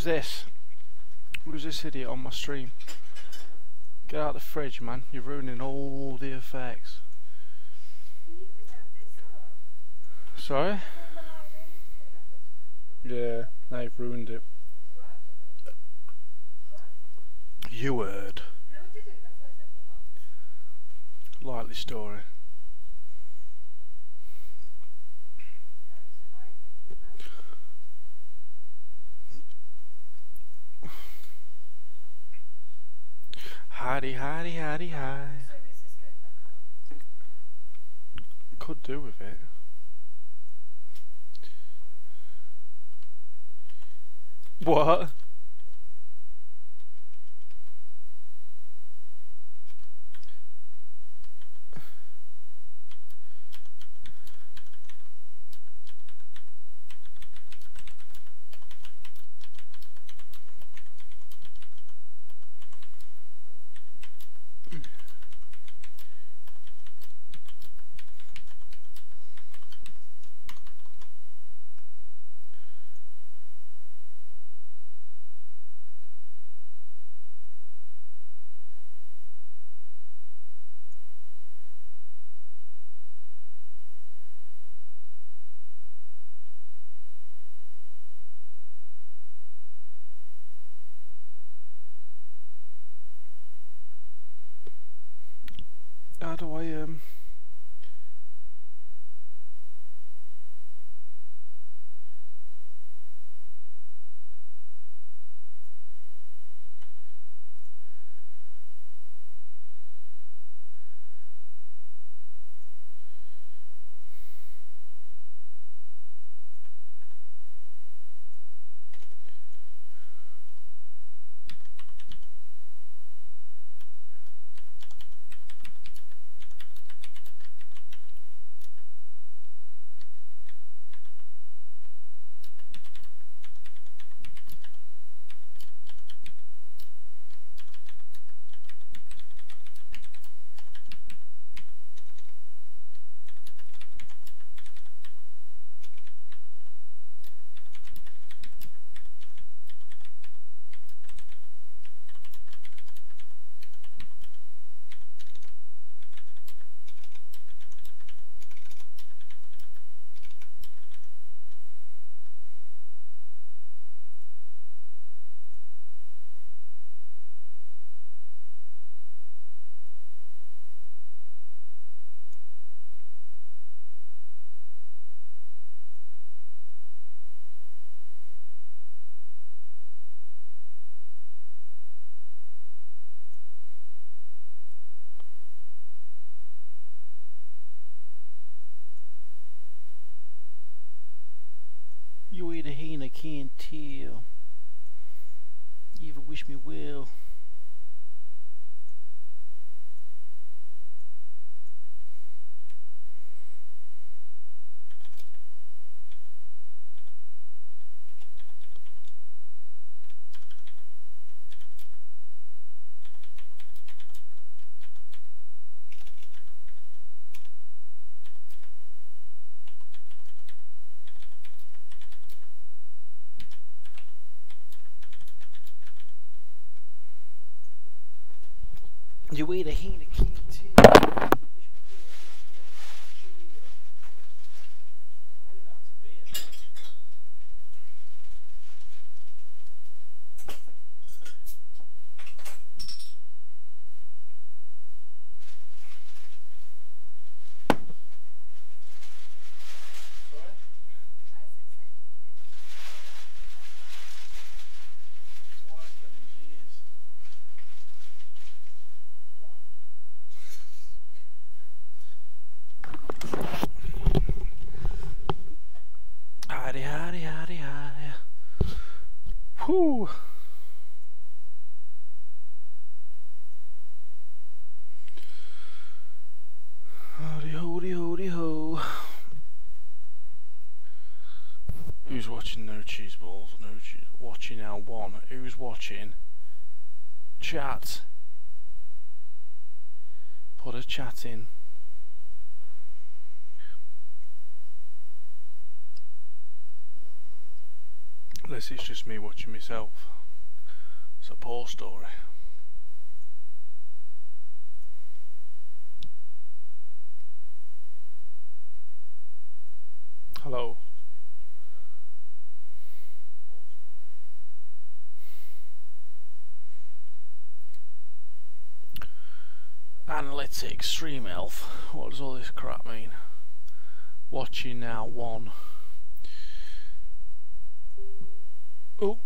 Who's this? Who's this idiot on my stream? Get out of the fridge, man. You're ruining all the effects. Sorry? Yeah, now you've ruined it. You heard. No, I didn't. That's why I said what? Likely story. Hidey, hidey, hidey, hi. So is this going back on? Could do with it. What? How do I You eat a hen, I can't tell. You even wish me well. You eat a hen, I can't tell. Hidey, hidey, hidey, hidey. Whew. Howdy, hoody, hoody, ho. Who's watching No Cheese Balls? No cheese. Watching L1. Who's watching? Chat. Put a chat in. Unless it's just me watching myself. It's a poor story. Hello. Analytics, stream health. What does all this crap mean? Watching now 1. Oh.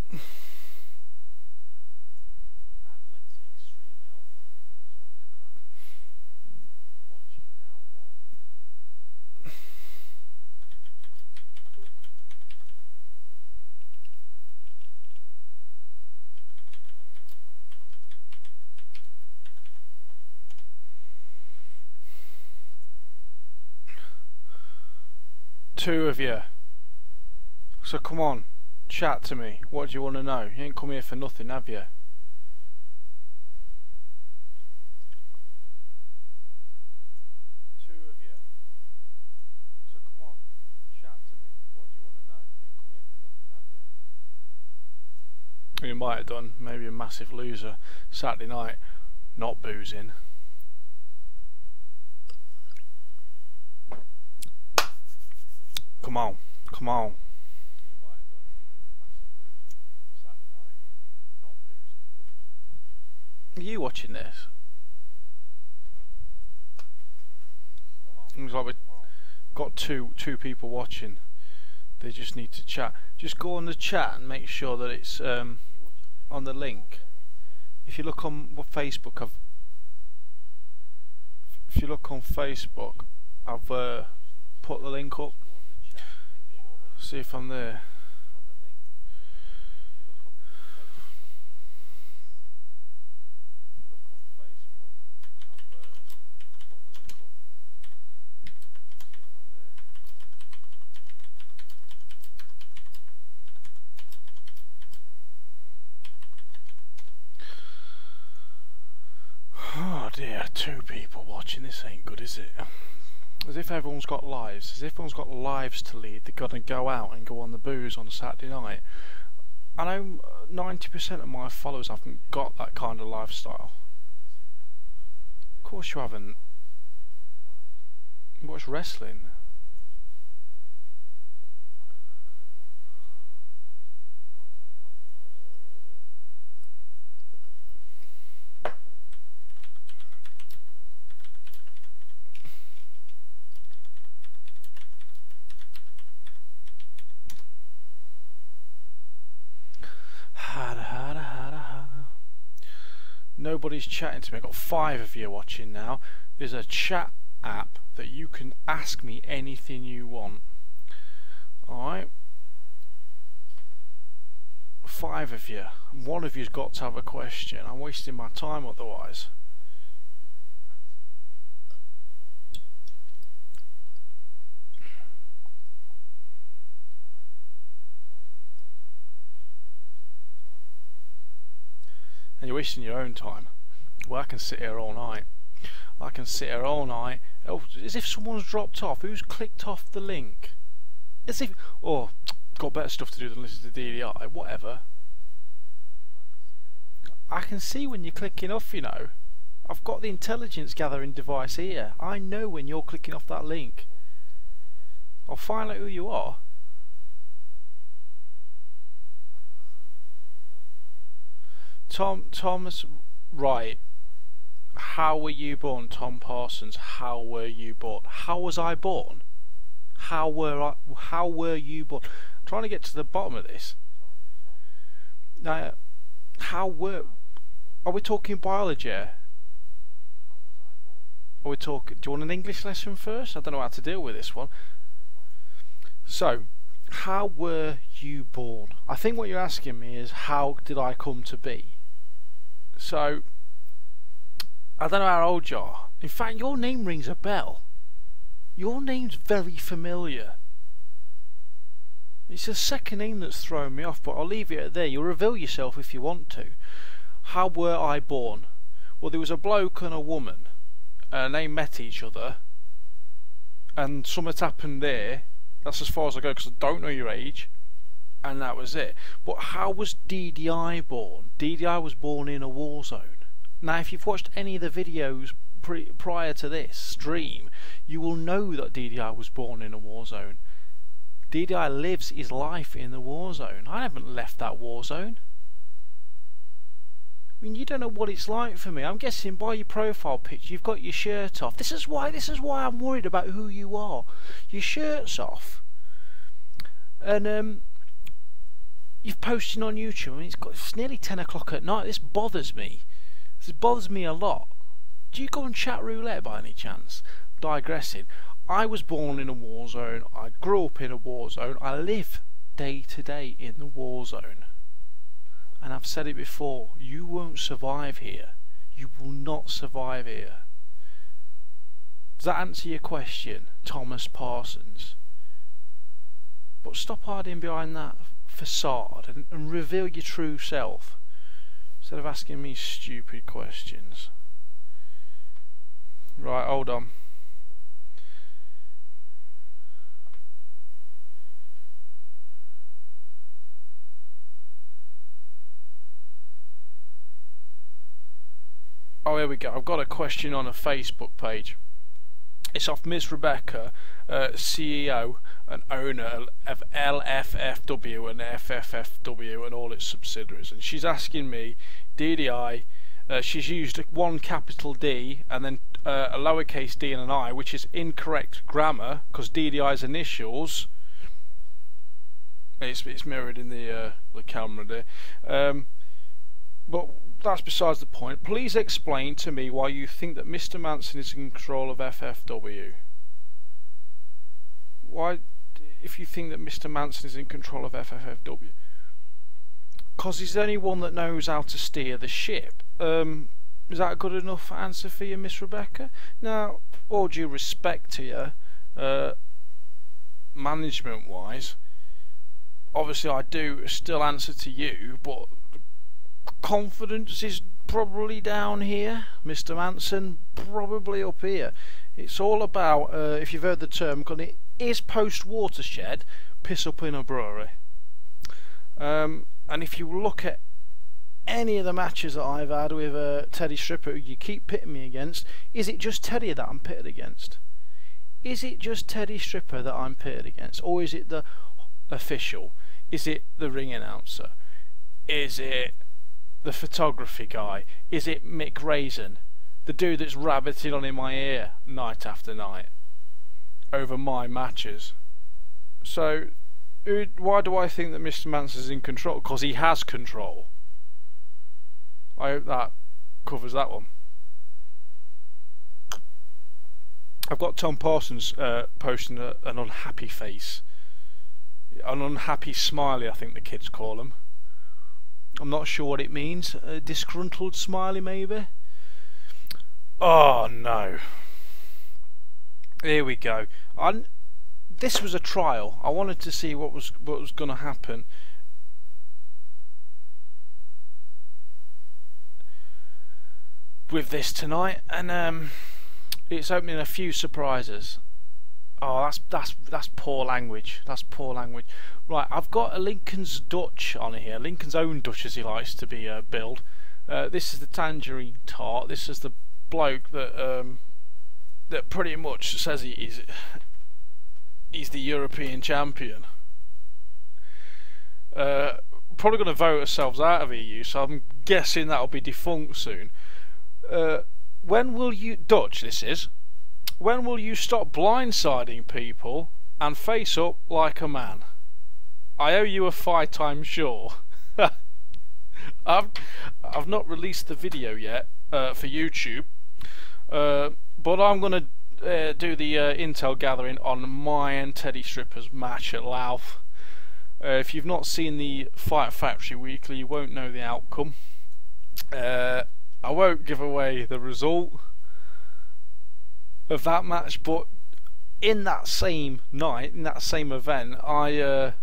Two of you. So come on, chat to me. What do you want to know? You ain't come here for nothing, have you? Two of you. So come on, chat to me. What do you want to know? You ain't come here for nothing, have you? You might have done. Maybe a massive loser. Saturday night, not boozing. Come on, come on. Are you watching this? Looks like we've got two people watching. They just need to chat. Just go on the chat and make sure that it's on the link. If you look on Facebook, I've put the link up. See if I'm there. Oh dear, 2 people watching. This ain't good, is it? As if everyone's got lives. As if everyone's got lives to lead. They've got to go out and go on the booze on Saturday night. I know 90% of my followers haven't got that kind of lifestyle. Of course you haven't. You watch wrestling. Nobody's chatting to me. I've got 5 of you watching now. There's a chat app that you can ask me anything you want. Alright? 5 of you. One of you's got to have a question. I'm wasting my time otherwise. And you're wasting your own time. Well, I can sit here all night. I can sit here all night. Oh, as if someone's dropped off. Who's clicked off the link? As if, oh, got better stuff to do than listen to DDI. Whatever. I can see when you're clicking off, you know. I've got the intelligence gathering device here. I know when you're clicking off that link. I'll find out who you are. Thomas Wright, how were you born? Tom Parsons, how were you born? How was I born? How were you born? I'm trying to get to the bottom of this. Now, are we talking biology? Are we talking? Do you want an English lesson first? I don't know how to deal with this one. So, how were you born? I think what you're asking me is, how did I come to be? So, I don't know how old you are. In fact, your name rings a bell. Your name's very familiar. It's the second name that's thrown me off, but I'll leave it at there. You'll reveal yourself if you want to. How were I born? Well, there was a bloke and a woman, and they met each other, and something happened there. That's as far as I go, because I don't know your age. and that was it. But how was DDI born? DDI was born in a war zone. Now, if you've watched any of the videos prior to this stream, you will know that DDI was born in a war zone. DDI lives his life in the war zone. I haven't left that war zone. I mean, you don't know what it's like for me. I'm guessing by your profile picture you've got your shirt off. This is why I'm worried about who you are. Your shirt's off. And you've posted on YouTube. I mean, it's nearly 10 o'clock at night. This bothers me. This bothers me a lot. Do you go on chat roulette by any chance? Digressing. I was born in a war zone. I grew up in a war zone. I live day to day in the war zone. And I've said it before, you won't survive here. You will not survive here. Does that answer your question, Thomas Parsons? But stop hiding behind that facade and reveal your true self, instead of asking me stupid questions. Right, hold on. Oh, here we go. I've got a question on a Facebook page. It's off Miss Rebecca, CEO and owner of LFFW and FFFW and all its subsidiaries. And she's asking me, DDI, she's used one capital D and then a lowercase d and an I, which is incorrect grammar, because DDI's initials, it's mirrored in the camera there. But that's besides the point. Please explain to me why you think that Mr. Manson is in control of FFW. Why, if you think that Mr. Manson is in control of FFW? Because he's the only one that knows how to steer the ship. Is that a good enough answer for you, Miss Rebecca? Now, all due respect to you, management-wise, obviously I do still answer to you, but confidence is probably down here. Mr. Manson, probably up here. It's all about, if you've heard the term, it is post-watershed, piss up in a brewery. And if you look at any of the matches that I've had with Teddy Stripper, who you keep pitting me against, is it just Teddy that I'm pitted against? Is it just Teddy Stripper that I'm pitted against? Or is it the official? Is it the ring announcer? Is it the photography guy? Is it Mick Raisin, the dude that's rabbiting on in my ear night after night over my matches? So why do I think that Mr. Manson's in control? Because he has control. I hope that covers that one. I've got Tom Parsons posting an unhappy face, an unhappy smiley, I think the kids call him. I'm not sure what it means. A disgruntled smiley, maybe? Oh no. Here we go. This was a trial. I wanted to see what was going to happen. With this tonight, and it's opening a few surprises. Oh, that's poor language. That's poor language. Right, I've got a Lincoln's Dutch on here. Lincoln's own Dutch, as he likes to be billed. This is the tangerine tart. This is the bloke that that pretty much says he's the European champion. Probably going to vote ourselves out of EU, so I'm guessing that'll be defunct soon. When will you, Dutch this is, when will you stop blindsiding people and face up like a man? I owe you a fight, I'm sure. I've not released the video yet for YouTube, but I'm going to do the intel gathering on my and Teddy Stripper's match at Louth. If you've not seen the Fight Factory Weekly, you won't know the outcome. I won't give away the result of that match, but in that same night, in that same event, I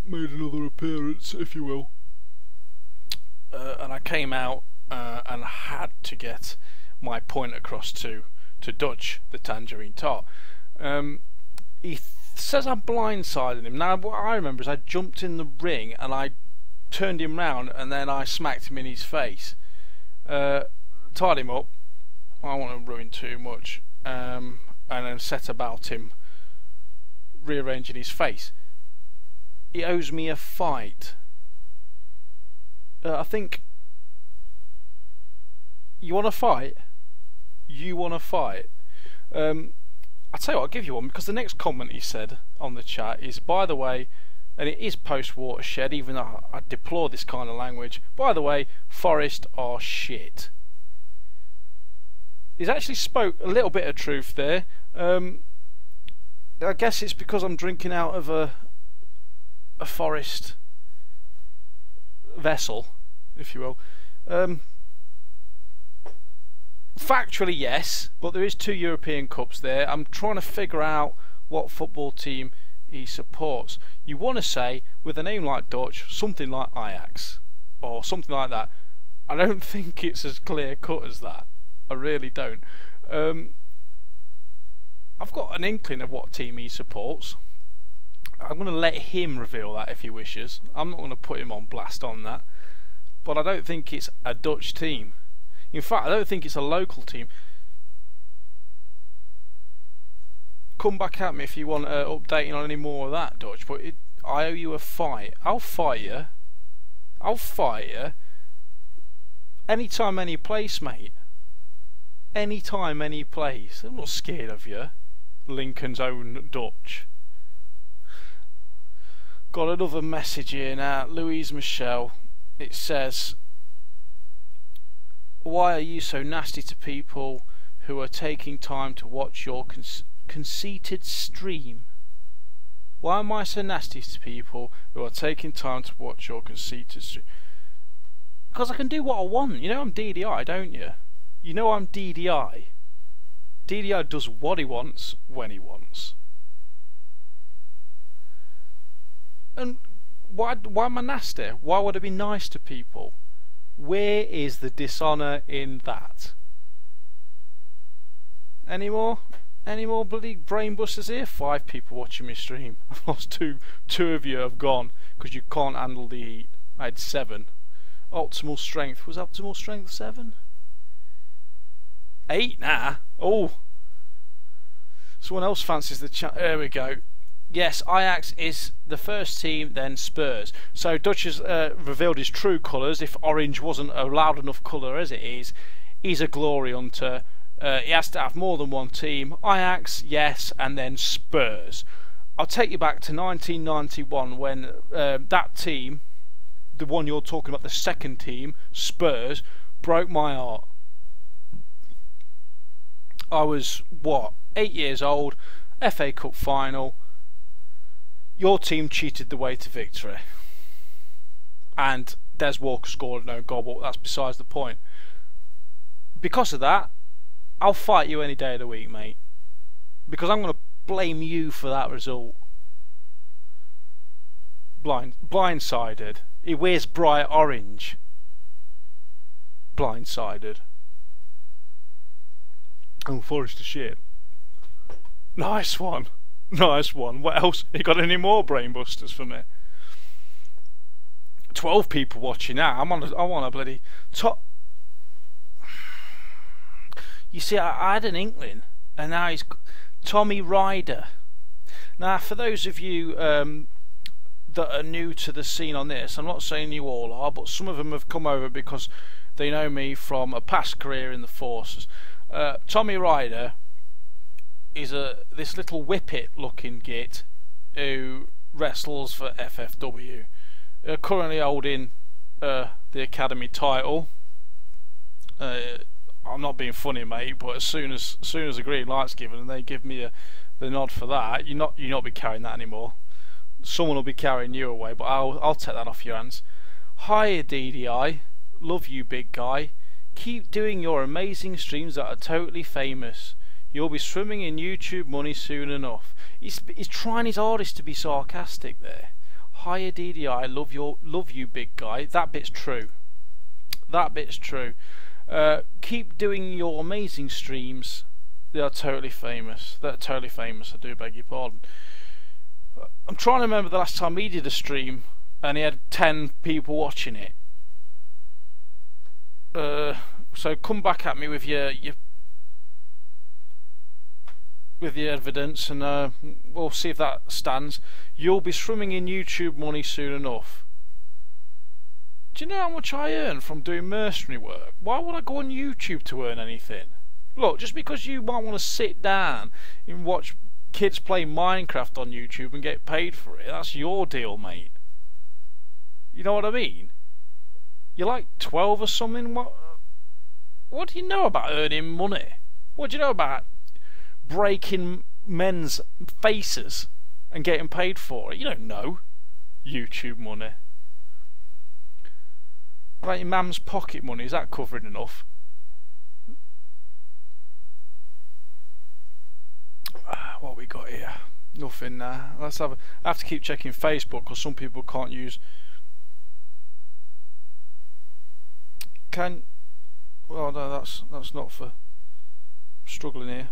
made another appearance, if you will, and I came out and had to get my point across to Dutch, the tangerine tart. He says I'm blindsiding him. Now what I remember is I jumped in the ring and I turned him round and then I smacked him in his face. Tied him up. I don't want to ruin too much. And then set about him rearranging his face. He owes me a fight. I think. You want to fight? You want to fight? I'll tell you what, I'll give you one, because the next comment he said on the chat is, by the way, and it is post-Watershed, even though I deplore this kind of language, by the way, Forest are shit. He's actually spoke a little bit of truth there. I guess it's because I'm drinking out of a Forest vessel, if you will. Factually, yes, but there is 2 European Cups there. I'm trying to figure out what football team he supports. You want to say, with a name like Dutch, something like Ajax, or something like that. I don't think it's as clear cut as that. I really don't. I've got an inkling of what team he supports. I'm going to let him reveal that if he wishes. I'm not going to put him on blast on that. But I don't think it's a Dutch team. In fact, I don't think it's a local team. Come back at me if you want updating on any more of that, Dutch. But I owe you a fight. I'll fight you. I'll fight you. Anytime, any place, mate. Anytime, any place. I'm not scared of you. Lincoln's own Dutch. Got another message here now. Louise Michelle. It says, why are you so nasty to people who are taking time to watch your conceited stream? Why am I so nasty to people who are taking time to watch your conceited stream? Because I can do what I want. You know I'm DDI, don't you? You know I'm DDI. DDI does what he wants when he wants. And why am I nasty? Why would I be nice to people? Where is the dishonour in that? Any more? Any more bloody brain busters here? 5 people watching me stream. I've lost 2. 2 of you have gone because you can't handle the heat. I had 7. Optimal strength. Was optimal strength 7? 8 now. Oh. Someone else fancies the chat. There we go. Yes, Ajax is the first team, then Spurs. So Dutch has revealed his true colours. If orange wasn't a loud enough colour as it is, he's a glory hunter. He has to have more than one team. Ajax, yes, and then Spurs. I'll take you back to 1991 when that team, the one you're talking about, the second team, Spurs, broke my heart. I was, what, 8 years old, FA Cup final. Your team cheated the way to victory. And Des Walker scored no goal, but that's besides the point. Because of that, I'll fight you any day of the week, mate. Because I'm going to blame you for that result. Blindsided. He wears bright orange. Blindsided. Oh, Forest of shit. Nice one. Nice one. What else? You got any more brain busters for me? 12 people watching now. I want a bloody top. You see, I had an inkling, and now he's Tommy Ryder. Now, for those of you that are new to the scene on this, I'm not saying you all are, but some of them have come over because they know me from a past career in the forces. Tommy Ryder is this little whippet looking git who wrestles for FFW, currently holding the academy title. I'm not being funny, mate, but as soon as the green light's given and they give me the nod for that, you'll not be carrying that anymore. Someone will be carrying you away, but I'll take that off your hands. Hiya DDI, love you big guy. Keep doing your amazing streams that are totally famous. You'll be swimming in YouTube money soon enough. He's trying his hardest to be sarcastic there. Hiya DDI, love you big guy. That bit's true. That bit's true. Keep doing your amazing streams. They are totally famous. They're totally famous. I do beg your pardon. I'm trying to remember the last time he did a stream and he had 10 people watching it. So come back at me with your evidence, and we'll see if that stands. You'll be swimming in YouTube money soon enough. Do you know how much I earn from doing mercenary work? Why would I go on YouTube to earn anything? Look, just because you might want to sit down and watch kids play Minecraft on YouTube and get paid for it, that's your deal, mate. You know what I mean? You're like 12 or something. What do you know about earning money? What do you know about breaking men's faces and getting paid for it? You don't know. YouTube money. What about your mum's pocket money? Is that covering enough? What we got here? Nothing. Let's have. I have to keep checking Facebook because some people can't use. Well, no, that's not for struggling here.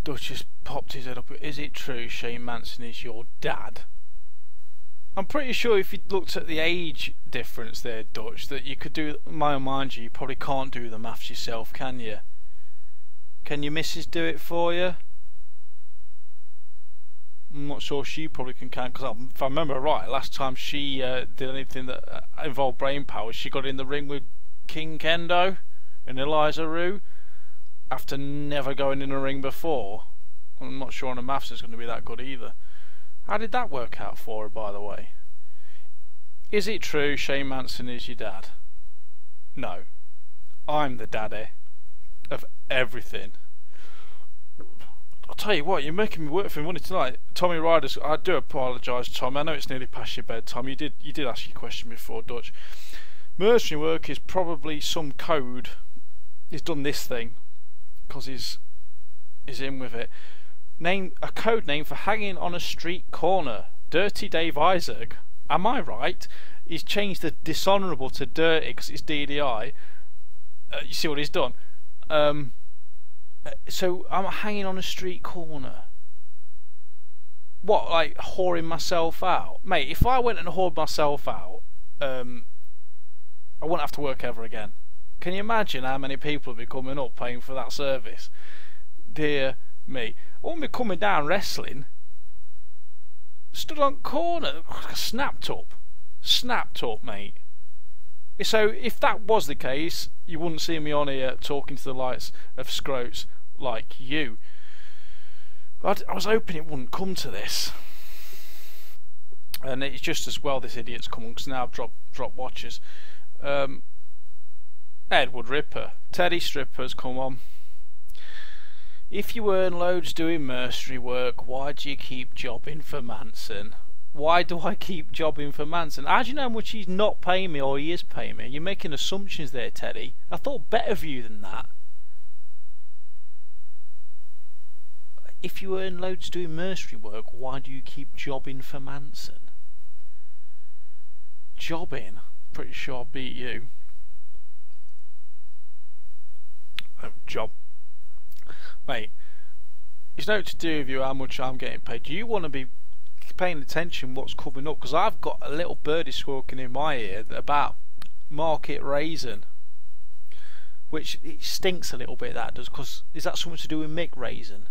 Dutch has popped his head up. Is it true Shane Manson is your dad? I'm pretty sure if you looked at the age difference there, Dutch, that you could do. Mind you probably can't do the maths yourself, can you? Can your missus do it for you? I'm not sure she probably can because if I remember right, last time she did anything that involved brain power, she got in the ring with King Kendo and Eliza Rue after never going in a ring before. I'm not sure on the maths is going to be that good either. How did that work out for her, by the way? Is it true Shane Manson is your dad? No. I'm the daddy of everything. I'll tell you what, you're making me work for money tonight. Tommy Riders, I do apologise, Tom. I know it's nearly past your bedtime. You did ask your question before, Dutch. Mercenary work is probably some code. He's done this thing because he's in with it. Name a code name for hanging on a street corner. Dirty Dave Isaac. Am I right? He's changed the dishonourable to dirty because it's DDI. You see what he's done? So I'm hanging on a street corner. What, like whoring myself out? Mate, if I went and whored myself out, I wouldn't have to work ever again. Can you imagine how many people would be coming up paying for that service? Dear me. I wouldn't be coming down wrestling. Stood on corner. Snapped up, mate. So if that was the case, you wouldn't see me on here talking to the likes of Scroats like you. I was hoping it wouldn't come to this, and it's just as well this idiot's come on because now I've dropped watchers. Edward Ripper, Teddy Strippers, come on. If you earn loads doing mercenary work, why do you keep jobbing for Manson? Why do I keep jobbing for Manson? How do you know how much he's not paying me or he is paying me? You're making assumptions there, Teddy. I thought better of you than that. If you earn loads doing mercenary work, why do you keep jobbing for Manson? Jobbing? Pretty sure I'll beat you. Job. Mate, it's not to do with you how much I'm getting paid. Do you want to be paying attention what's coming up? Because I've got a little birdie squawking in my ear about market raising, which it stinks a little bit, that does, because is that something to do with Mick raising?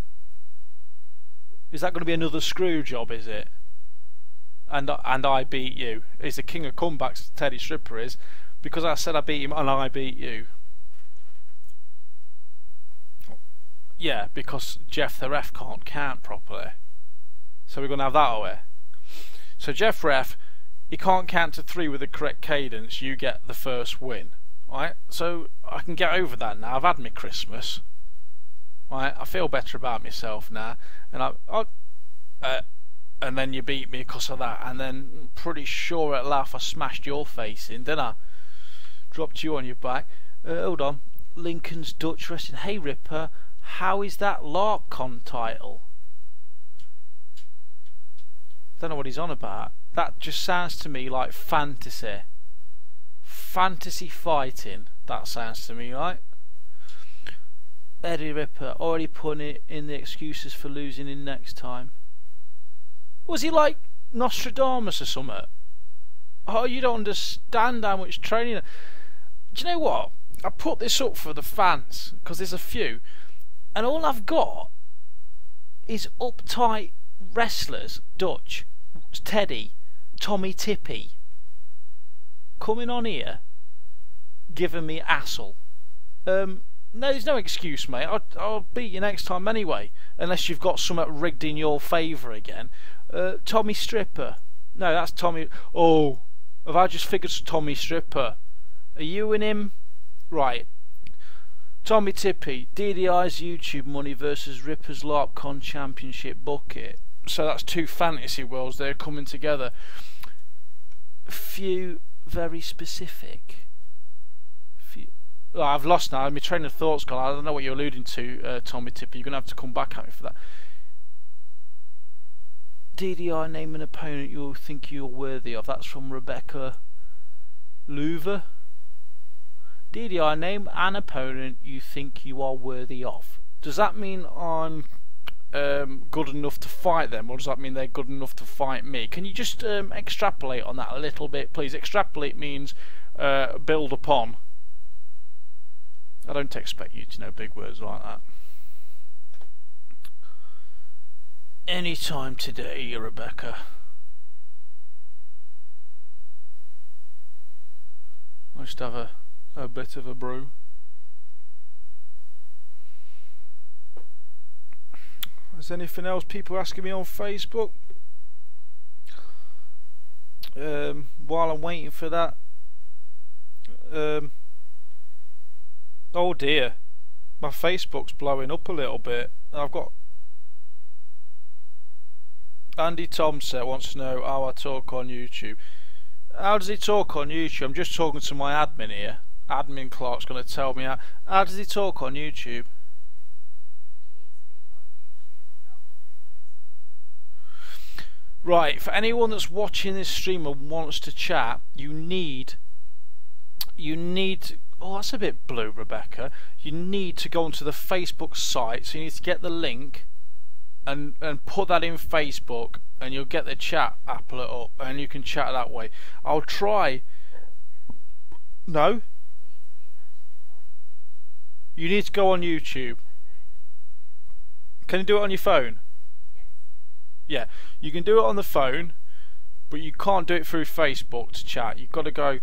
Is that going to be another screw job, is it? And I beat you. Is the king of comebacks, Teddy Stripper is, because I said I beat him and I beat you. Yeah, because Jeff the ref can't count properly. So we're going to have that away. So Jeff ref, he can't count to 3 with the correct cadence. You get the first win. Right? So I can get over that now. I've had my Christmas. Right? I feel better about myself now. And and then you beat me because of that. And then pretty sure at laugh I smashed your face in, didn't I? Dropped you on your back. Hold on. Lincoln's Dutch Wrestling. Hey Ripper, how is that LARPCon title? Don't know what he's on about. That just sounds to me like fantasy. Fantasy fighting. That sounds to me like. Eddie Ripper already putting it in the excuses for losing in next time. Was he like Nostradamus or something? Oh, you don't understand how much training. Do you know what? I put this up for the fans because there's a few, and all I've got is uptight wrestlers, Dutch, Teddy, Tommy Tippy, coming on here, giving me hassle. No, there's no excuse, mate. I'll beat you next time anyway, unless you've got something rigged in your favour again. Tommy Stripper. No, that's Tommy. Oh, have I just figured Tommy Stripper? Are you and him? Right. Tommy Tippy, DDI's YouTube money versus Ripper's LARPCon Championship bucket. So that's two fantasy worlds there coming together. Few very specific. Oh, I've lost now. My train of thought's gone. I don't know what you're alluding to, Tommy Tippy. You're going to have to come back at me for that. DDI, name an opponent you think you're worthy of. That's from Rebecca Louver. DDI, name an opponent you think you are worthy of. Does that mean I'm good enough to fight them, or does that mean they're good enough to fight me? Can you just extrapolate on that a little bit, please? Extrapolate means build upon. I don't expect you to know big words like that. Anytime today, Rebecca. I'll just have a bit of a brew. Is anything else people asking me on Facebook? While I'm waiting for that, oh dear, my Facebook's blowing up a little bit. I've got Andy Thompson wants to know how I talk on YouTube. How does he talk on YouTube? I'm just talking to my admin here. Admin Clark's going to tell me how does he talk on YouTube? Right, for anyone that's watching this stream and wants to chat, you need oh, that's a bit blue, Rebecca. You need to go onto the Facebook site, so you need to get the link and put that in Facebook, and you'll get the chat app lit up, and you can chat that way. I'll try. No? You need to go on YouTube. Can you do it on your phone? Yeah, you can do it on the phone, but you can't do it through Facebook to chat. You've got to go.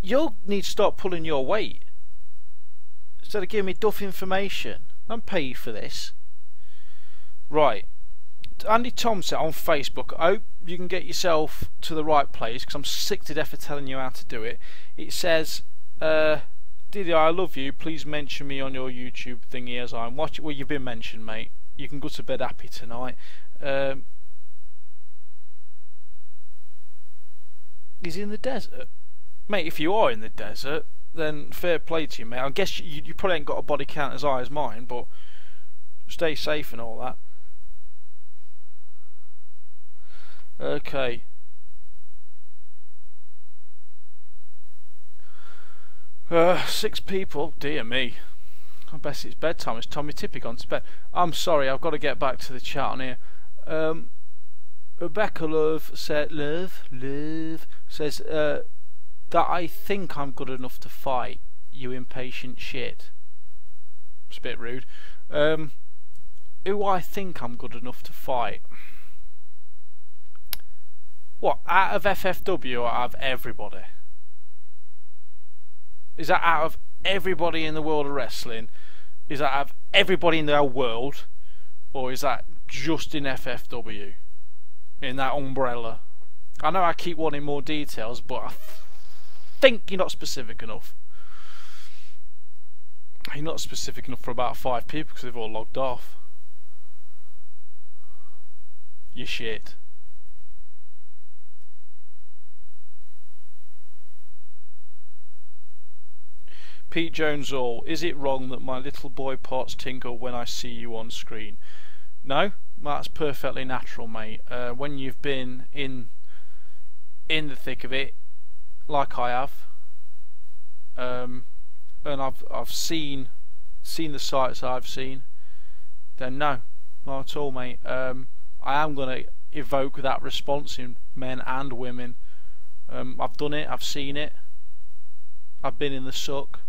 You'll need to start pulling your weight instead of giving me duff information. I don't pay you for this. Right, Andy Thompson on Facebook. I hope you can get yourself to the right place, because I'm sick to death of telling you how to do it. It says, Didi, I love you. Please mention me on your YouTube thingy as I'm watching. Well, you've been mentioned, mate. You can go to bed happy tonight. He's in the desert. Mate, if you are in the desert, then fair play to you, mate. I guess you probably ain't got a body count as high as mine, but stay safe and all that. Okay. 6 people, dear me. I bet it's bedtime. It's Tommy Tippy gone to bed. I'm sorry, I've got to get back to the chat on here. Rebecca Love says that I think I'm good enough to fight, you impatient shit. It's a bit rude. Who I think I'm good enough to fight? What, out of FFW or out of everybody? Is that out of everybody in the world of wrestling? Is that out of everybody in the whole world? Or is that just in FFW? In that umbrella? I know I keep wanting more details, but I think you're not specific enough. You're not specific enough for about 5 people because they've all logged off. You shit. Pete Jones all, is it wrong that my little boy parts tinkle when I see you on screen? No, that's perfectly natural, mate. When you've been in the thick of it, like I have, and I've seen seen the sites I've seen, then no, not at all, mate. I am going to evoke that response in men and women. I've done it, I've seen it, I've been in the suck.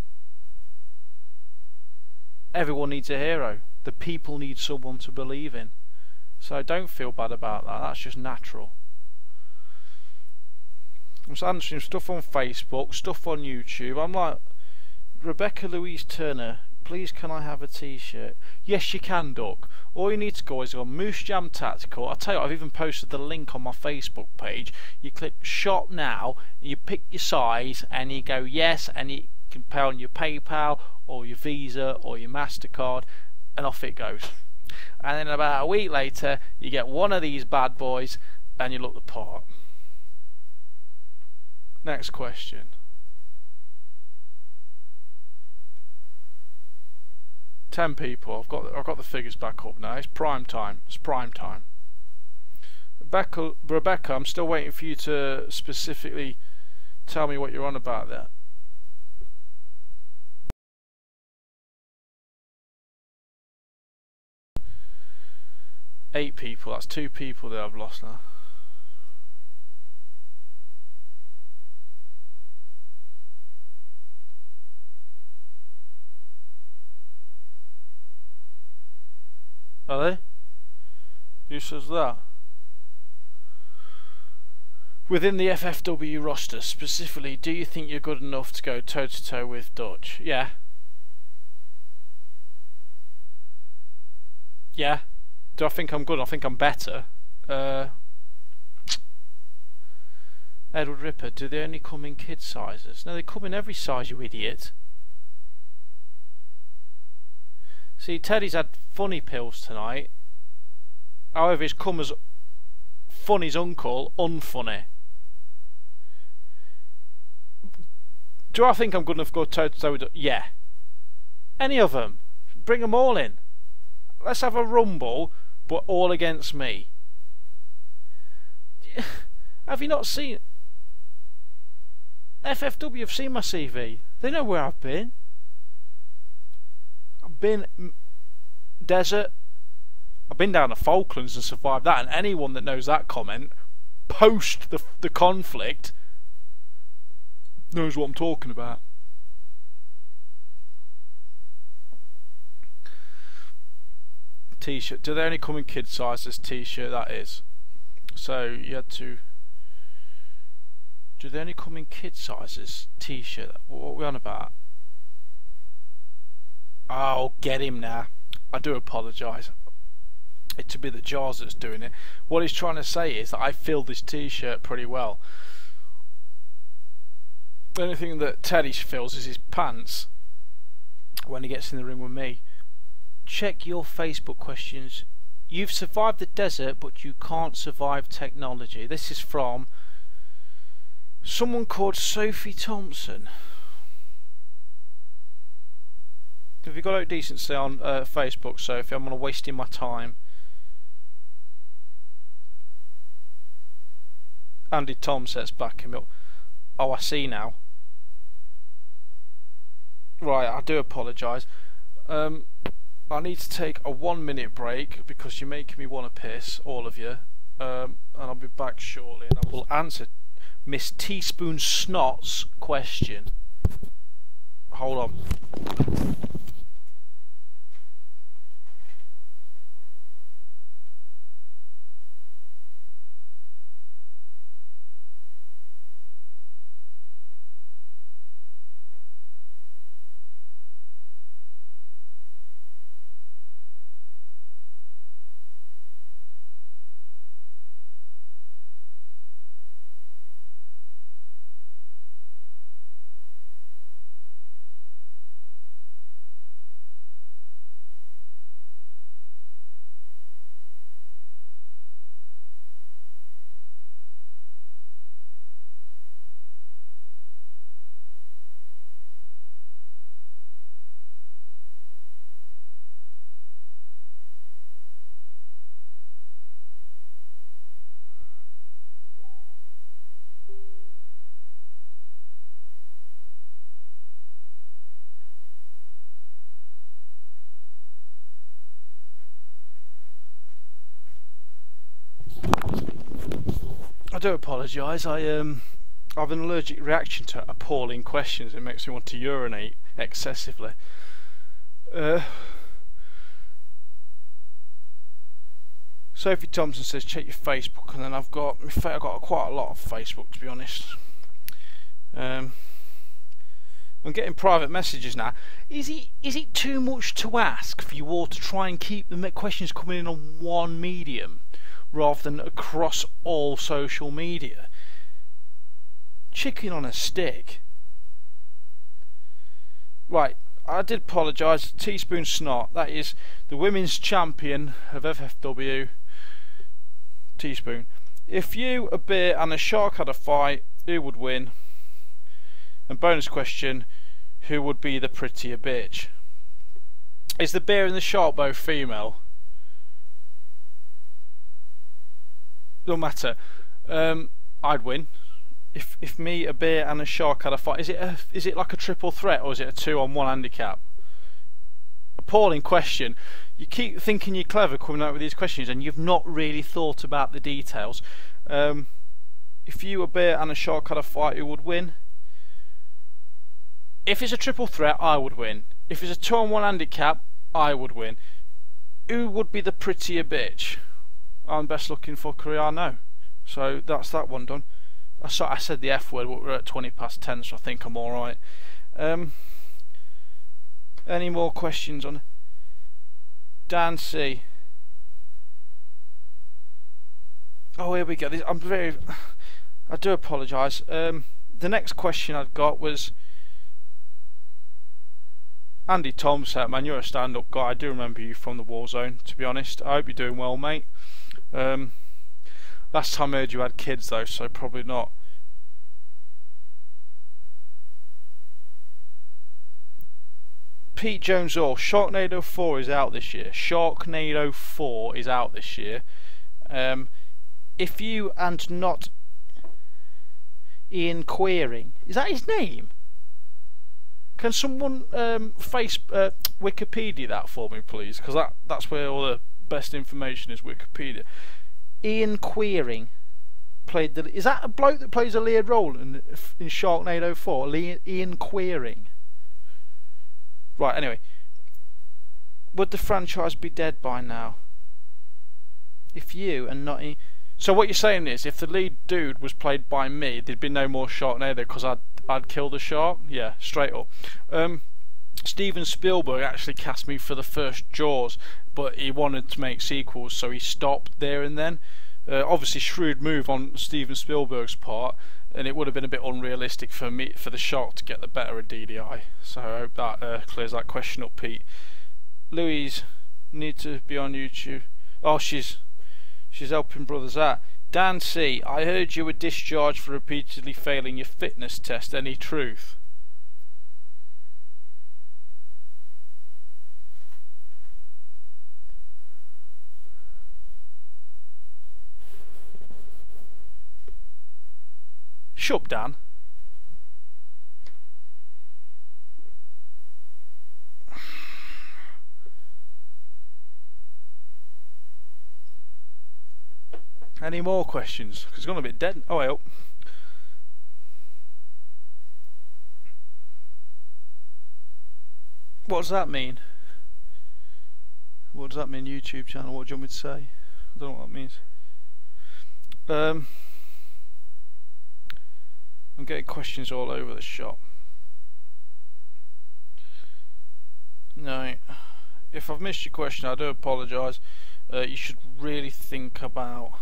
Everyone needs a hero. The people need someone to believe in. So don't feel bad about that, that's just natural. I'm just answering stuff on Facebook, stuff on YouTube. I'm like, Rebecca Louise Turner, please can I have a t-shirt? Yes you can, Duck. All you need to go is on Moose Jam Tactical. I'll tell you what, I've even posted the link on my Facebook page. You click shop now, you pick your size and you go yes, and you can pay on your PayPal or your Visa or your MasterCard, and off it goes. And then about a week later you get one of these bad boys and you look the part. Next question. Ten people. I've got the figures back up now. It's prime time. It's prime time. Rebecca, I'm still waiting for you to specifically tell me what you're on about there. Eight people. That's 2 people that I've lost now. Are they? Who says that? Within the FFW roster, specifically, do you think you're good enough to go toe-to-toe with Dutch? Yeah. Yeah. Do I think I'm good? I think I'm better. Edward Ripper, do they only come in kid sizes? No, they come in every size, you idiot. See, Teddy's had funny pills tonight. However, he's come as funny's uncle, unfunny. Do I think I'm good enough to go toe to toe with? Yeah. Any of them. Bring them all in. Let's have a rumble, but all against me. Have you not seen FFW? Have seen my CV. They know where I've been. I've been desert. I've been down the Falklands and survived that, and anyone that knows that comment post the conflict knows what I'm talking about. T-shirt. Do they only come in kid sizes? T-shirt, that is. So you had to. Do they only come in kid sizes? T-shirt. What are we on about? Oh, get him now. I do apologise. It to be the Jaws that's doing it. What he's trying to say is that I filled this t-shirt pretty well. The only thing that Teddy fills is his pants when he gets in the ring with me. Check your Facebook questions. You've survived the desert, but you can't survive technology. This is from someone called Sophie Thompson. Have you got out decency on Facebook, Sophie? I'm not wasting my time. Andy Tom says back him up. Oh, I see now. Right, I do apologise. I need to take a 1-minute break because you're making me want to piss, all of you. And I'll be back shortly and I will answer Miss Teaspoon Snot's question. Hold on. do apologise. I have an allergic reaction to appalling questions. It makes me want to urinate excessively. Sophie Thompson says check your Facebook, and then I've got quite a lot of Facebook, to be honest. I'm getting private messages now. Is it too much to ask for you all to try and keep the questions coming in on one medium rather than across all social media? Chicken on a stick. Right, I did apologise. Teaspoon Snot, that is the women's champion of FFW. Teaspoon. If you, a bear and a shark had a fight, who would win? And bonus question, who would be the prettier bitch? Is the bear and the shark both female? Don't matter. I'd win. If me, a bear and a shark had a fight, is it like a triple threat, or is it a 2-on-1 handicap? Appalling question. You keep thinking you're clever coming out with these questions, and you've not really thought about the details. If you, a bear and a shark had a fight, who would win? If it's a triple threat, I would win. If it's a 2-on-1 handicap, I would win. Who would be the prettier bitch? I'm best looking fuckery I know. So that's that one done. I said the F word, but we're at 10:20, so I think I'm alright. Any more questions on Dan C? Oh, here we go. I do apologise. The next question I've got was Andy Tom said, man, you're a stand-up guy. I do remember you from the war zone, to be honest. I hope you're doing well, mate. Last time I heard you had kids though, so probably not. Pete Jones All, Sharknado 4 is out this year. Sharknado 4 is out this year. If you and not Ian Queering, is that his name? Can someone Wikipedia that for me, please? Because that's where all the best information is. Wikipedia. Ian Queering played the. Is that a bloke that plays a lead role in Sharknado 4? Ian Queering. Right. Anyway, would the franchise be dead by now? If you and not. So what you're saying is, if the lead dude was played by me, there'd be no more Sharknado because I'd kill the shark. Yeah, straight up. Steven Spielberg actually cast me for the first Jaws, but he wanted to make sequels, so he stopped there and then. Obviously, shrewd move on Steven Spielberg's part, and it would have been a bit unrealistic for the shark to get the better of DDI. So I hope that clears that question up, Pete. Louise need to be on YouTube. Oh, she's helping brothers out. Dan C, I heard you were discharged for repeatedly failing your fitness test. Any truth? Shut up, Dan. Any more questions? Because it's gone a bit dead. Oh, well. What does that mean? What does that mean, YouTube channel? What do you want me to say? I don't know what that means. I'm getting questions all over the shop. No, if I've missed your question, I do apologise. You should really think about.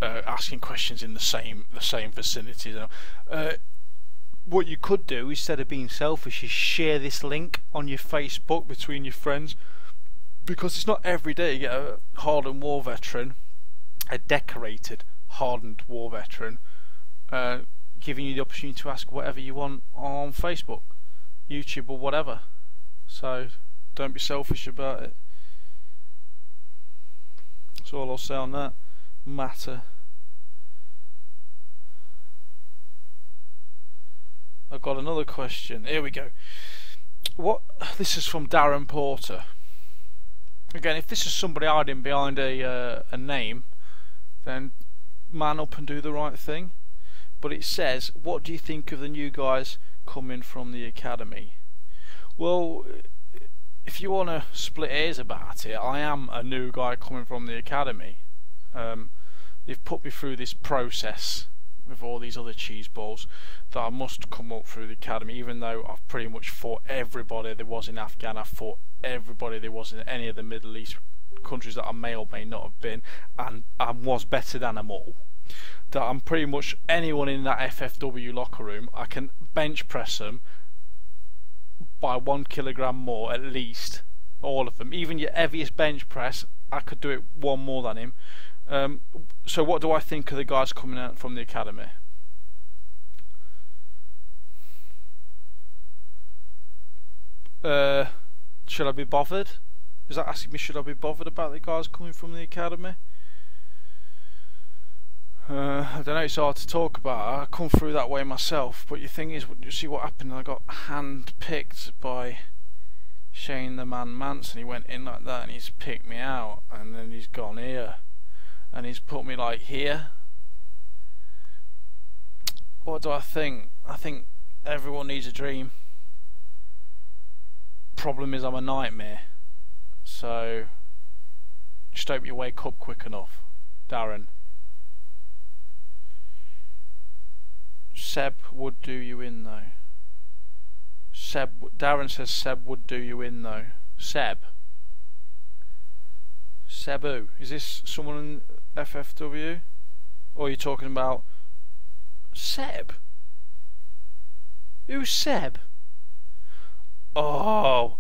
Asking questions in the same vicinity. What you could do instead of being selfish is share this link on your Facebook between your friends, because it's not every day you get a hardened war veteran, a decorated hardened war veteran, giving you the opportunity to ask whatever you want on Facebook, YouTube or whatever. So don't be selfish about it. That's all I'll say on that matter. I've got another question. Here we go. This is from Darren Porter. Again, if this is somebody hiding behind a name, then man up and do the right thing. But it says, what do you think of the new guys coming from the academy? Well, if you want to split hairs about it, I am a new guy coming from the academy. They've put me through this process with all these other cheese balls that I must come up through the academy, even though I've pretty much fought everybody there was in Afghan. I've fought everybody there was in any of the Middle East countries that I may or may not have been, and I was better than them all. That I'm pretty much anyone in that FFW locker room, I can bench press them by 1 kilogram more at least, all of them. Even your heaviest bench press, I could do it one more than him. So what do I think of the guys coming out from the academy? Should I be bothered? Is that asking me should I be bothered about the guys coming from the academy? I don't know, it's hard to talk about. I come through that way myself, but the thing is, you see what happened? I got hand picked by Shane the Man Manson. He went in like that and he's picked me out, and then he's gone here and he's put me like here. What do I think? I think everyone needs a dream. Problem is, I'm a nightmare, so just hope you wake up quick enough, Darren. Seb would do you in though. Darren says Seb would do you in though. Seb? Sebu? Is this someone in FFW? Or are you talking about Seb? Who's Seb? Oh,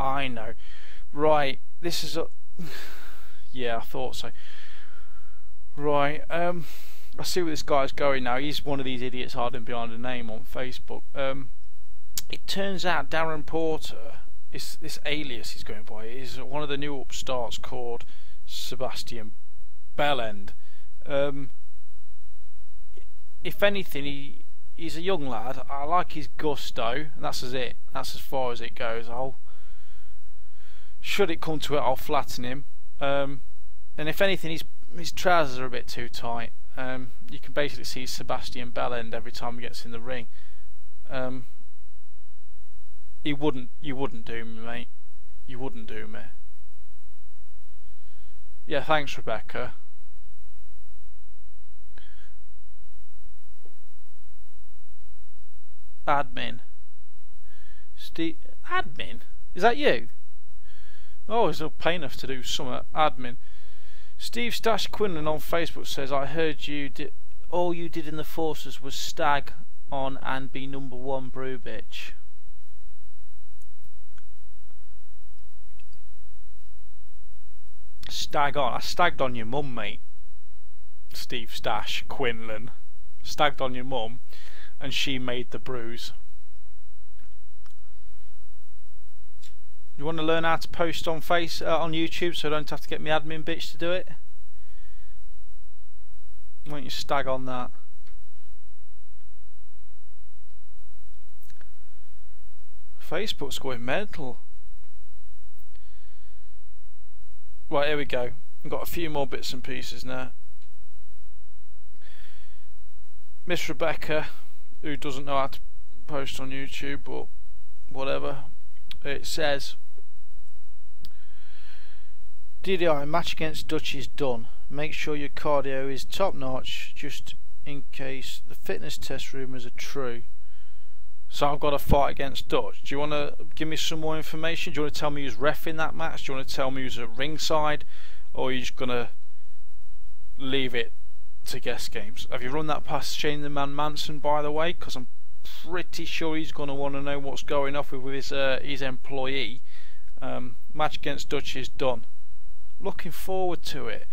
I know. Right, this is a... yeah, I thought so. Right, I see where this guy's going now. He's one of these idiots hiding behind a name on Facebook. It turns out Darren Porter, this alias he's going by, is one of the new upstarts called Sebastian Bellend. If anything, he's a young lad. I like his gusto, and that's it. That's as far as it goes. Should it come to it, I'll flatten him. And if anything, his trousers are a bit too tight. You can basically see Sebastian Bellend every time he gets in the ring. You wouldn't do me, mate. You wouldn't do me. Yeah, thanks, Rebecca. Admin. Steve, admin? Is that you? Oh, it's not pay enough to do some admin. Steve Stash Quinlan on Facebook says, I heard you did all you did in the forces was stag on and be #1 brew bitch. Stag on? I stagged on your mum, mate. Steve Stash Quinlan. Stagged on your mum and she made the brews. You want to learn how to post on on YouTube so I don't have to get my admin bitch to do it? Why don't you stag on that? Facebook's going mental. Right, here we go. I've got a few more bits and pieces now. Miss Rebecca, who doesn't know how to post on YouTube, but whatever, it says, DDI, match against Dutch is done. Make sure your cardio is top notch, just in case the fitness test rumours are true. So I've got to fight against Dutch. Do you want to give me some more information? Do you want to tell me who's reffing that match? Do you want to tell me who's at ringside? Or are you just going to leave it to guess games? Have you run that past Shane the Man Manson, by the way? Because I'm pretty sure he's going to want to know what's going off with his employee. Match against Dutch is done. Looking forward to it.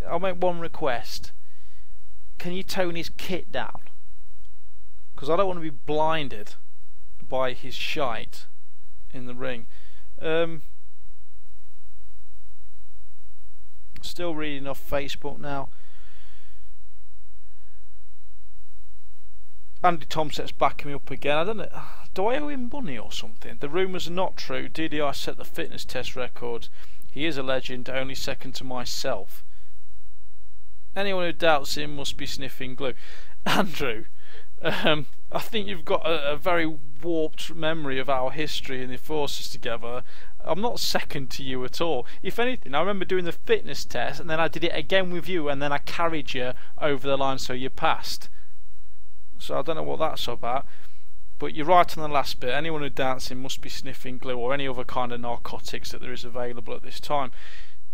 I'll make one request. Can you tone his kit down? Because I don't want to be blinded by his shite in the ring. Still reading off Facebook now. Andy Tomset's backing me up again. I don't know. Do I owe him money or something? The rumours are not true. DDI set the fitness test record. He is a legend, only second to myself. Anyone who doubts him must be sniffing glue. Andrew, I think you've got a very warped memory of our history and the forces together. I'm not second to you at all. If anything, I remember doing the fitness test and then I did it again with you and then I carried you over the line so you passed. So I don't know what that's about. But you're right on the last bit. Anyone who doubts him must be sniffing glue or any other kind of narcotics that there is available at this time.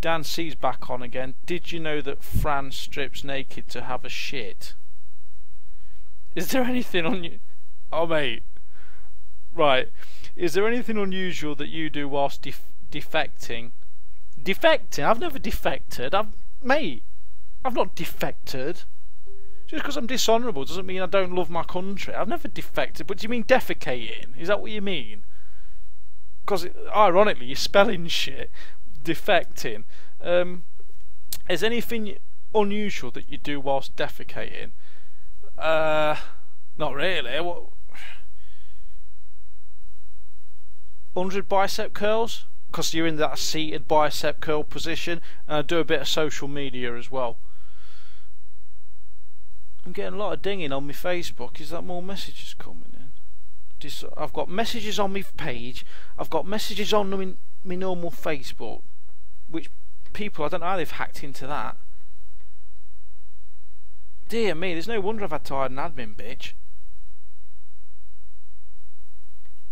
Dan C's back on again. Did you know that Fran strips naked to have a shit? Is there anything on you? Oh mate, right. Is there anything unusual that you do whilst defecting? Defecting? I've never defected. Mate, I've not defected. Just because I'm dishonourable doesn't mean I don't love my country. I've never defected. But do you mean defecating? Is that what you mean? Because ironically, you're spelling shit. Defecting. Is anything unusual that you do whilst defecating? Not really. What? 100 bicep curls? Because you're in that seated bicep curl position. And I do a bit of social media as well. I'm getting a lot of dinging on my Facebook. Is that more messages coming in? I've got messages on my page. I've got messages on my normal Facebook. Which people, I don't know how they've hacked into that. Dear me, there's no wonder I've had to hide an admin bitch.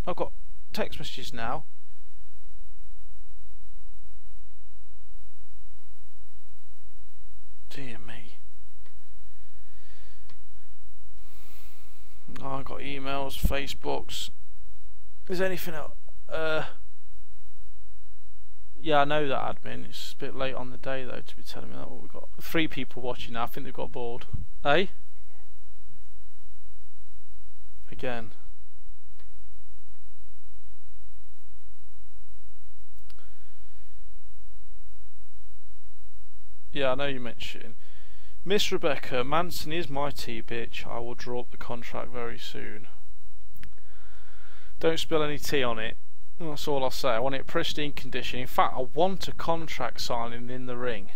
I've got text messages now. Dear me. Oh, I've got emails, Facebooks. Is there anything else? Yeah, I know that admin. It's a bit late on the day though to be telling me that. What we've got 3 people watching now. I think they've got bored. Eh? Again. Yeah, I know you mentioned. Miss Rebecca, Manson is my tea bitch. I will draw up the contract very soon. Don't spill any tea on it. That's all I'll say. I want it pristine condition. In fact, I want a contract signing in the ring.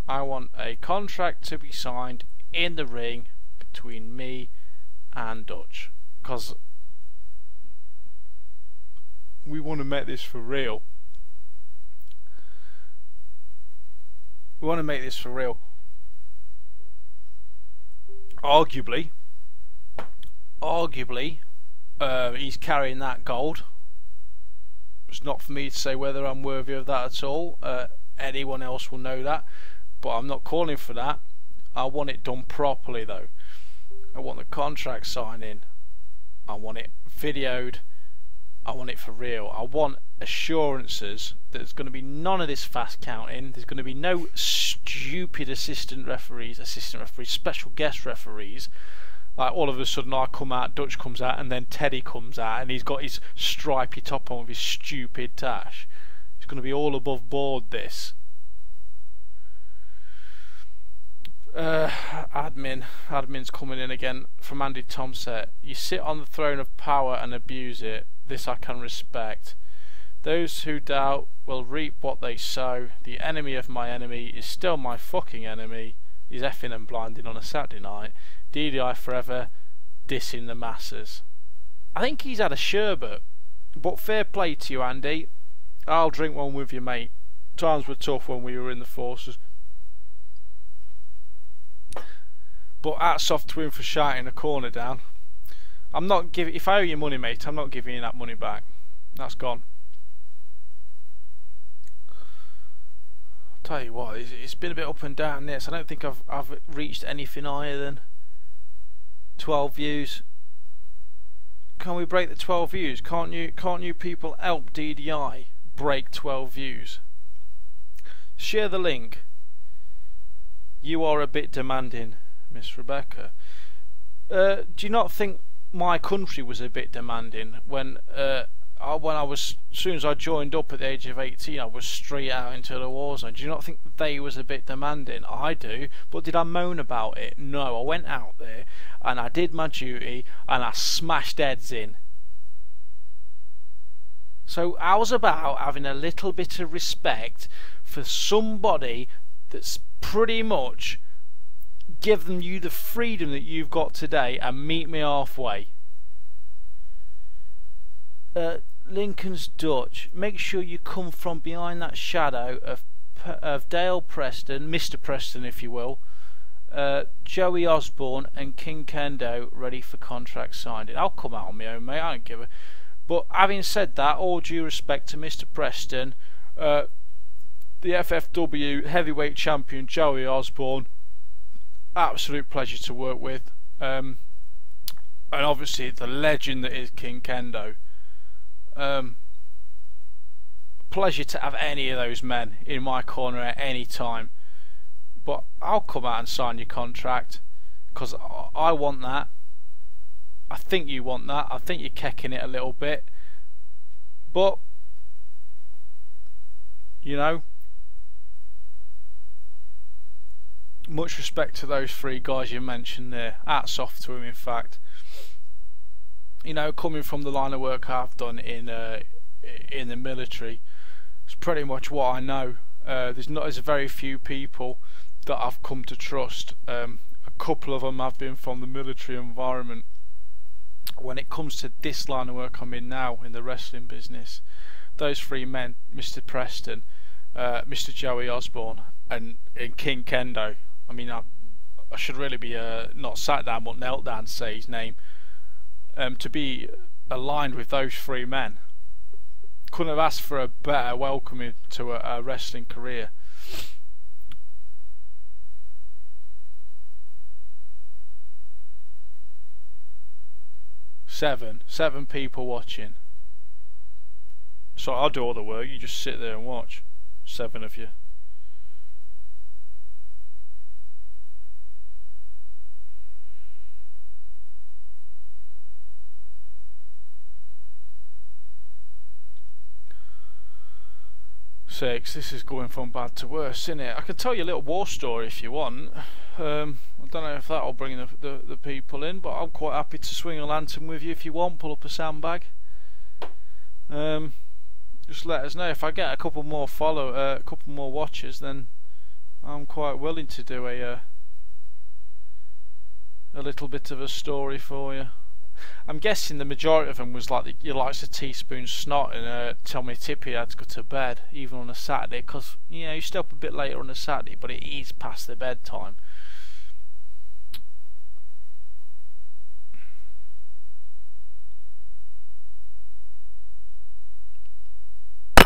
I want a contract to be signed in the ring between me and Dutch. Because we want to make this for real. We want to make this for real. Arguably, he's carrying that gold. It's not for me to say whether I'm worthy of that at all. Anyone else will know that, but I'm not calling for that. I want it done properly though. I want the contract signing. I want it videoed. I want it for real. I want assurances that there's going to be none of this fast counting. There's going to be no stupid assistant referees, special guest referees. Like all of a sudden I come out, Dutch comes out, and then Teddy comes out and he's got his stripy top on with his stupid tash. It's going to be all above board this. Admin's coming in again from Andy Tomset. You sit on the throne of power and abuse it. This I can respect. Those who doubt will reap what they sow. The enemy of my enemy is still my fucking enemy. He's effing and blinding on a Saturday night. DDI forever, dissing the masses. I think he's had a sherbet, but fair play to you, Andy. I'll drink one with you, mate. Times were tough when we were in the forces. But hats off to him for shouting a corner down. I'm not giving. If I owe you money, mate, I'm not giving you that money back. That's gone. I'll tell you what, it's been a bit up and down this. I don't think I've reached anything higher than 12 views. Can we break the 12 views? Can't you people help DDI break 12 views? Share the link. You are a bit demanding, Miss Rebecca. Do you not think my country was a bit demanding when I was, as soon as I joined up at the age of 18, I was straight out into the war zone? Do you not think they was a bit demanding? I do. But did I moan about it? No, I went out there and I did my duty and I smashed heads in. So I was about having a little bit of respect for somebody that's pretty much give them you the freedom that you've got today and meet me halfway. Lincoln's Dutch, make sure you come from behind that shadow of Dale Preston, Mr. Preston if you will, Joey Osborne and King Kendo ready for contract signing. I'll come out on my own, mate, I don't give a... But having said that, all due respect to Mr. Preston, the FFW heavyweight champion Joey Osborne, absolute pleasure to work with, and obviously the legend that is King Kendo. Pleasure to have any of those men in my corner at any time. But I'll come out and sign your contract because I want that. I think you want that. I think you're kecking it a little bit. But you know, much respect to those three guys you mentioned there. Hats off to them, in fact. You know, coming from the line of work I've done in the military, it's pretty much what I know. There's very few people that I've come to trust. A couple of them have been from the military environment. When it comes to this line of work I'm in now, in the wrestling business, those three men, Mr. Preston, Mr. Joey Osborne, and King Kendo. I mean, I should really be not sat down but knelt down to say his name. To be aligned with those three men, couldn't have asked for a better welcoming to a wrestling career. Seven people watching. So I'll do all the work, you just sit there and watch. 7 of you. This is going from bad to worse, isn't it? I can tell you a little war story if you want. I don't know if that'll bring the people in, but I'm quite happy to swing a lantern with you if you want. Pull up a sandbag. Just let us know. If I get a couple more watchers, then I'm quite willing to do a little bit of a story for you. I'm guessing the majority of them was like your likes of Teaspoon Snot and Tommy Tippy had to go to bed even on a Saturday, because you know you stay up a bit later on a Saturday, but it is past their bedtime. I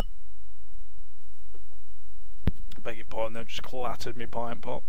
beg your pardon, they've just clattered me pint pot.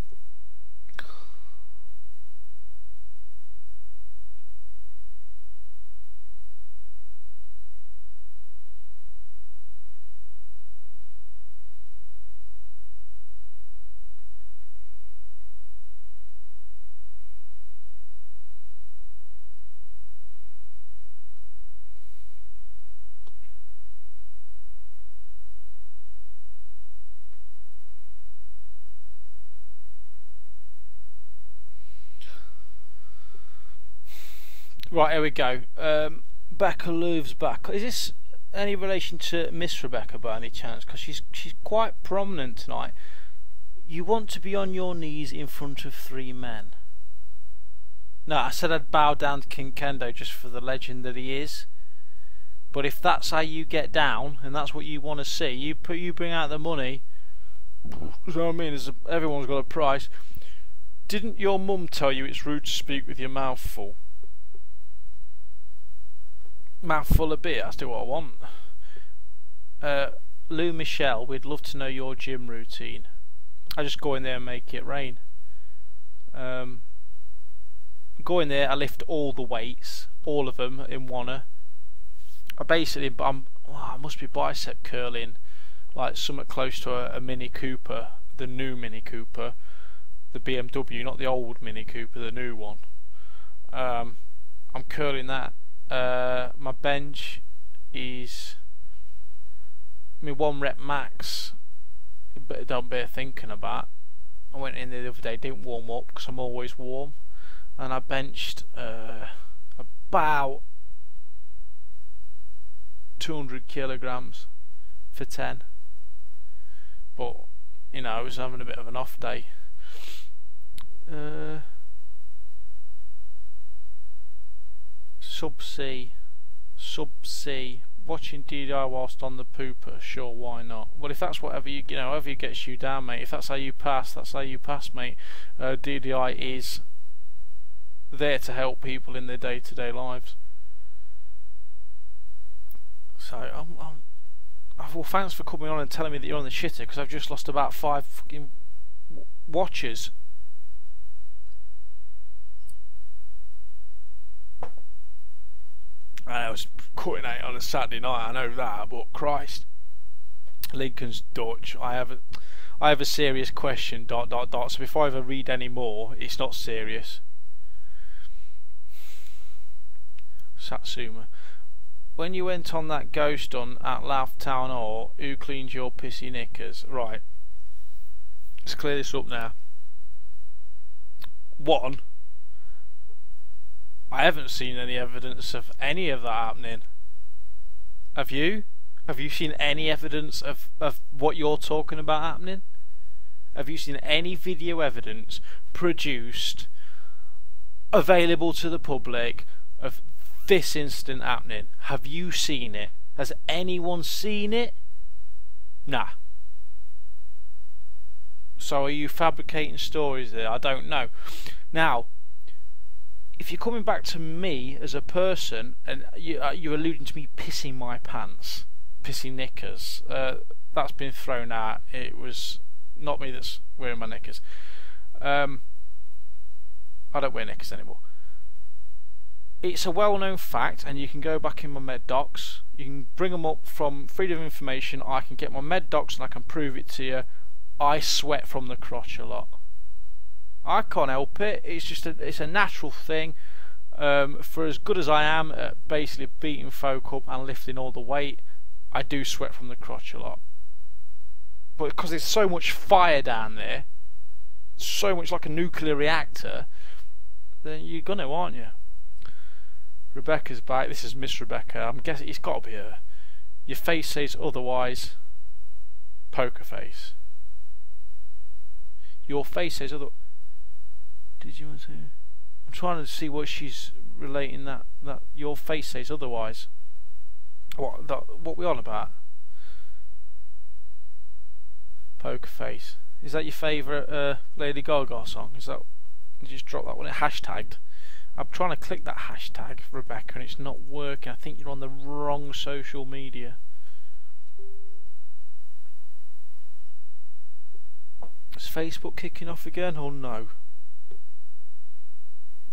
Right, here we go. Becca Louv's back. Is this any relation to Miss Rebecca by any chance? Because she's quite prominent tonight. You want to be on your knees in front of 3 men. No, I said I'd bow down to King Kendo just for the legend that he is. But if that's how you get down and that's what you want to see, you bring out the money. You know what I mean? Everyone's got a price. Didn't your mum tell you it's rude to speak with your mouth full? Mouthful of beer, that's do what I want. Lou Michelle, we'd love to know your gym routine. I just go in there and make it rain. Go in there, I lift all the weights, all of them in one. I must be bicep curling, like somewhat close to a Mini Cooper, the new Mini Cooper, the BMW, not the old Mini Cooper, the new one. I'm curling that. My bench is, I mean, 1 rep max, but don't bear thinking about. I went in there the other day, didn't warm up because I'm always warm, and I benched about 200 kilograms for 10. But you know, I was having a bit of an off day. Subsea. Watching DDI whilst on the pooper. Sure, why not? Well, if that's whatever you know, however gets you down, mate. If that's how you pass, that's how you pass, mate. DDI is there to help people in their day-to-day lives. So, well, thanks for coming on and telling me that you're on the shitter, because I've just lost about 5 fucking watchers. I was cutting out on a Saturday night, I know that, but Christ. Lincoln's Dutch. I have a serious question, ... So before I ever read any more, it's not serious. Satsuma. When you went on that ghost hunt at Louth Town Hall, who cleaned your pissy knickers? Right. Let's clear this up now. One, I haven't seen any evidence of any of that happening. Have you? Have you seen any evidence of what you're talking about happening? Have you seen any video evidence produced, available to the public, of this incident happening? Have you seen it? Has anyone seen it? Nah. So are you fabricating stories there? I don't know. Now, if you're coming back to me as a person, and you're alluding to me pissing my pants, pissing knickers, that's been thrown out. It was not me that's wearing my knickers. I don't wear knickers anymore. It's a well-known fact, and you can go back in my med docs. You can bring them up from Freedom of Information. I can get my med docs and I can prove it to you. I sweat from the crotch a lot. I can't help it. It's just it's a natural thing. For as good as I am at basically beating folk up and lifting all the weight, I do sweat from the crotch a lot. But because there's so much fire down there, so much like a nuclear reactor, then you're gonna, aren't you? Rebecca's back. This is Miss Rebecca. I'm guessing it's got to be her. Your face says otherwise. Poker face. Your face says other. Did you want to? I'm trying to see what she's relating that your face says otherwise. What we on about? Poker face. Is that your favourite Lady Gaga song? Is that? You just drop that one. It hashtagged. I'm trying to click that hashtag, Rebecca, and it's not working. I think you're on the wrong social media. Is Facebook kicking off again or no?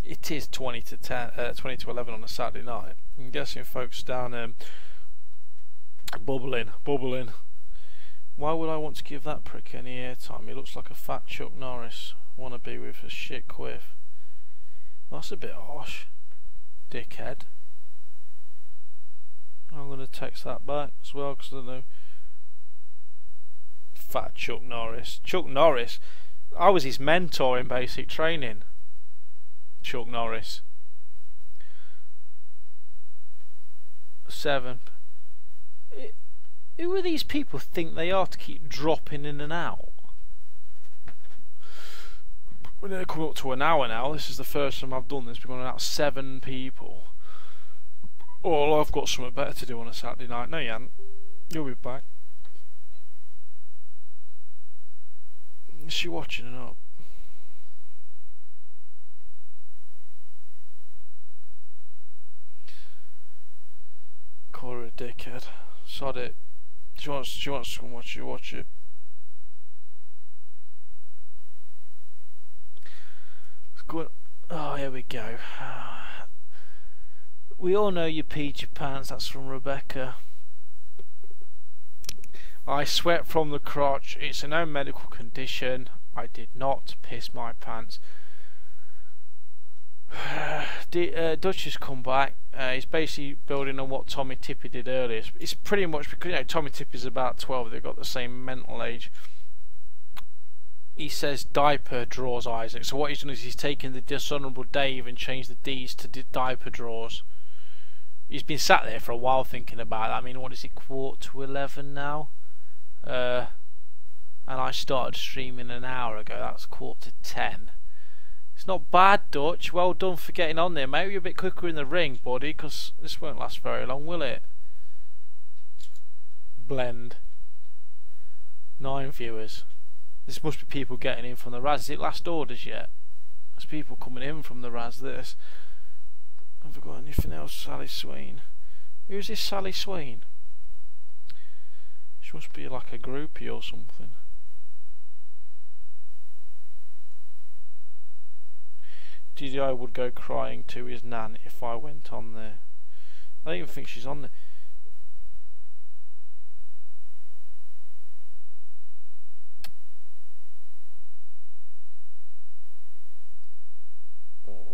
It is 20 to 11 on a Saturday night. I'm guessing folks down bubbling. Why would I want to give that prick any airtime? He looks like a fat Chuck Norris. Wanna be with a shit quiff. That's a bit harsh, dickhead. I'm going to text that back as well because I don't know. Fat Chuck Norris. Chuck Norris? I was his mentor in basic training. Chuck Norris. 7. Who are these people think they are to keep dropping in and out? We're nearly coming up to an hour now. This is the first time I've done this. We're going out 7 people. Oh, I've got something better to do on a Saturday night. No, you haven't. You'll be back. Is she watching or not? Call her a dickhead. Sod it. She wants to come watch it. Good. Oh, here we go. We all know you peed your pants. That's from Rebecca. I sweat from the crotch. It's a known medical condition. I did not piss my pants. Dutch has come back. He's basically building on what Tommy Tippy did earlier. It's pretty much because Tommy Tippy's about 12. They've got the same mental age. He says diaper draws Isaac. So what he's done is he's taken the Dishonourable Dave and changed the D's to diaper draws. He's been sat there for a while thinking about it. I mean, what is it, 10:45 now? and I started streaming an hour ago. That's 9:45. It's not bad, Dutch. Well done for getting on there. Maybe you're a bit quicker in the ring, buddy, because this won't last very long, will it? Blend. 9 viewers. This must be people getting in from the Raz. Is it last orders yet? There's people coming in from the Raz. This. Have I got anything else? Sally Swain. Who's this Sally Swain? She must be like a groupie or something. DDI would go crying to his nan if I went on there. I don't even think she's on there.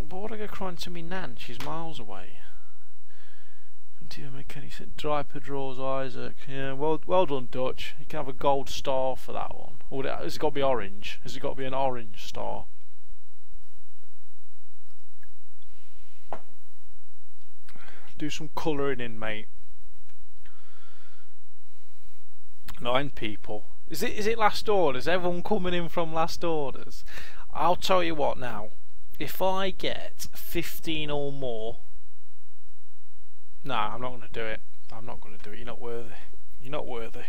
But would I go crying to me nan? She's miles away. Make any sense? Draper draws Isaac. Yeah, well done, Dutch. You can have a gold star for that one. Or has it got to be orange? Has it got to be an orange star? Do some colouring in, mate. 9 people. Is it last orders? Everyone coming in from last orders? I'll tell you what now. If I get 15 or more, nah, I'm not going to do it. I'm not going to do it. You're not worthy. You're not worthy.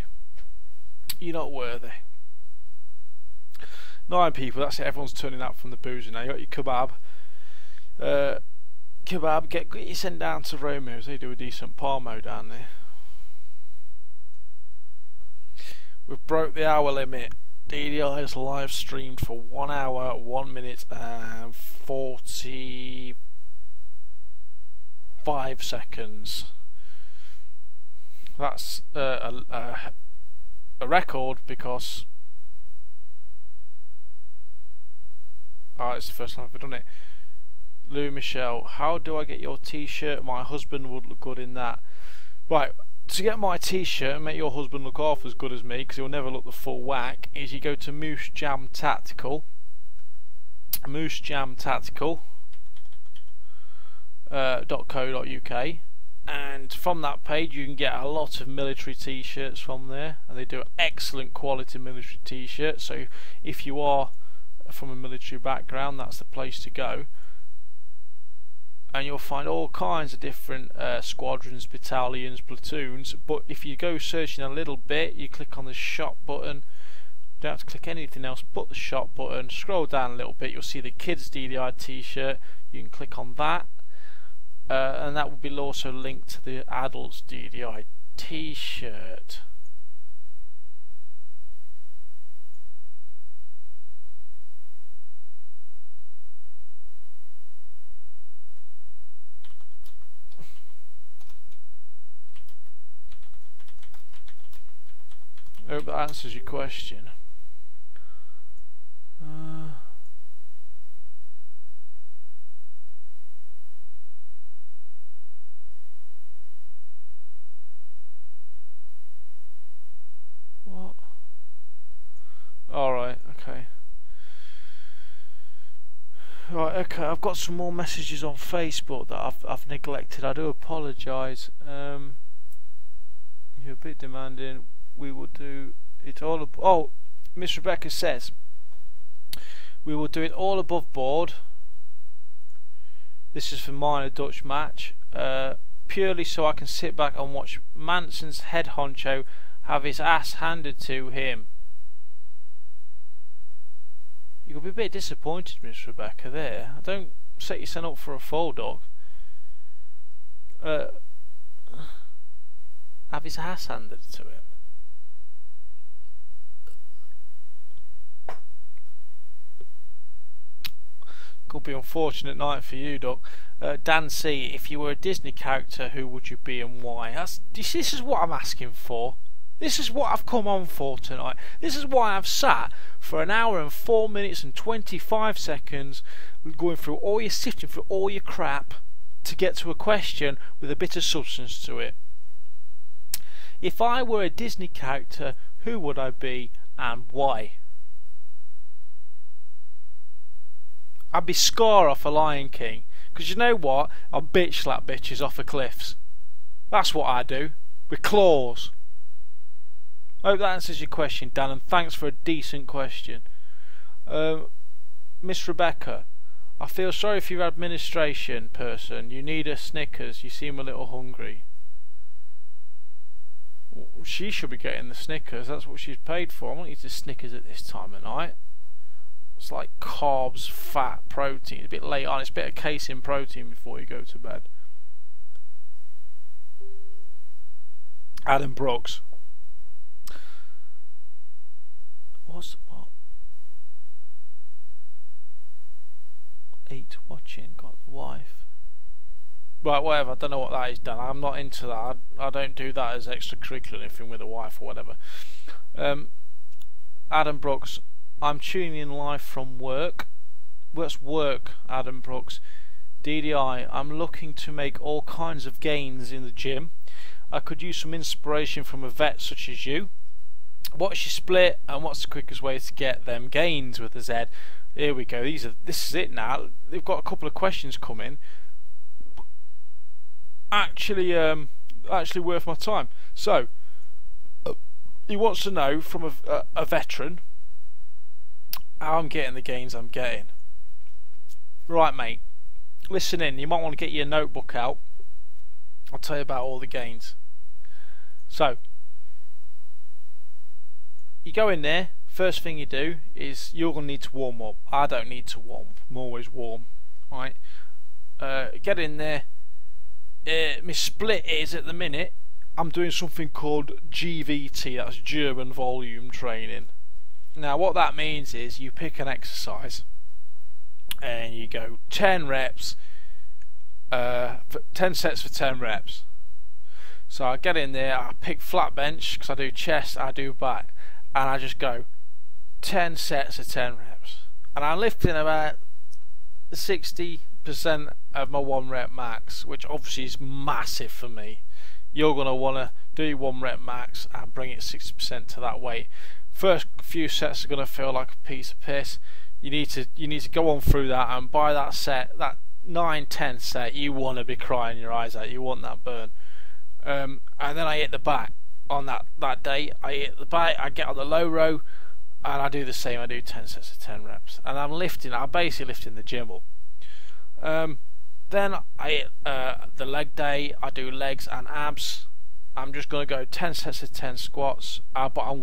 You're not worthy. 9 people. That's it. Everyone's turning out from the boozer now. You got your kebab. Kebab. Get you sent down to Romeo's. They do a decent Parmo down there. We've broke the hour limit. DDI is live streamed for 1 hour, 1 minute and 45 seconds. That's a record because it's the first time I've done it. Lou Michelle, how do I get your t-shirt? My husband would look good in that. Right, to get my t-shirt and make your husband look half as good as me, because he'll never look the full whack, is you go to Moose Jam Tactical. moosejamtactical.co.uk, and from that page you can get a lot of military t-shirts from there, and they do excellent quality military t-shirts. So if you are from a military background, that's the place to go. And you'll find all kinds of different squadrons, battalions, platoons. But if you go searching a little bit, you click on the shop button. Don't have to click anything else but the shop button. Scroll down a little bit, you'll see the kids DDI t-shirt. You can click on that, and that will be also linked to the adults DDI t-shirt. I hope that answers your question. What? Alright, okay. Right, okay, I've got some more messages on Facebook that I've neglected. I do apologise. You're a bit demanding. We will do it all oh, Miss Rebecca says we will do it all above board. This is for mine, a Dutch match, purely so I can sit back and watch Manson's head honcho have his ass handed to him. You'll be a bit disappointed, Miss Rebecca, there. Don't set yourself up for a fall, dog. Have his ass handed to him. Could be an unfortunate night for you, Doc. Dan C, if you were a Disney character, who would you be and why? This is what I'm asking for. This is what I've come on for tonight. This is why I've sat for 1 hour and 4 minutes and 25 seconds going through all your sifting through all your crap to get to a question with a bit of substance to it. If I were a Disney character, who would I be and why? I'd be Scar off a Lion King, because you know what? I'll bitch slap bitches off of cliffs. That's what I do, with claws. Hope that answers your question, Dan, and thanks for a decent question. Miss Rebecca, I feel sorry for your administration person. You need a Snickers. You seem a little hungry. She should be getting the Snickers. That's what she's paid for. I want you to Snickers at this time of night. It's like carbs, fat, protein. It's a bit late on. It's a bit of casein protein before you go to bed. Adam Brooks. What? Eat, watching, got the wife. Right, whatever. I don't know what that is, Dan. I'm not into that. I don't do that as extracurricular anything with a wife or whatever. Adam Brooks. I'm tuning in live from work. What's work, Adam Brooks? DDI. I'm looking to make all kinds of gains in the gym. I could use some inspiration from a vet such as you. What's your split and what's the quickest way to get them gains with a Z? Here we go. This is it now. They've got a couple of questions coming. Actually worth my time. So he wants to know from a veteran how I'm getting the gains I'm getting. Right, mate. Listen in. You might want to get your notebook out. I'll tell you about all the gains. So you go in there. First thing you do is you're going to need to warm up. I don't need to warm. I'm always warm. Right. Get in there. My split is at the minute I'm doing something called GVT. That's German volume training. Now what that means is you pick an exercise and you go 10 reps, 10 sets for 10 reps. So I get in there, I pick flat bench because I do chest, I do back, and I just go 10 sets of 10 reps, and I'm lifting about 60% of my 1 rep max, which obviously is massive for me. You're going to want to do your 1 rep max and bring it 60% to that weight. First few sets are going to feel like a piece of piss. You need to go on through that, and by that set, that 9-10 set, you want to be crying your eyes out. You want that burn. And then I hit the back on that day. I hit the back, I get on the low row, and I do the same. I do 10 sets of 10 reps, and I'm basically lifting the gimbal. Then I hit the leg day. I do legs and abs. I'm just going to go 10 sets of 10 squats, but I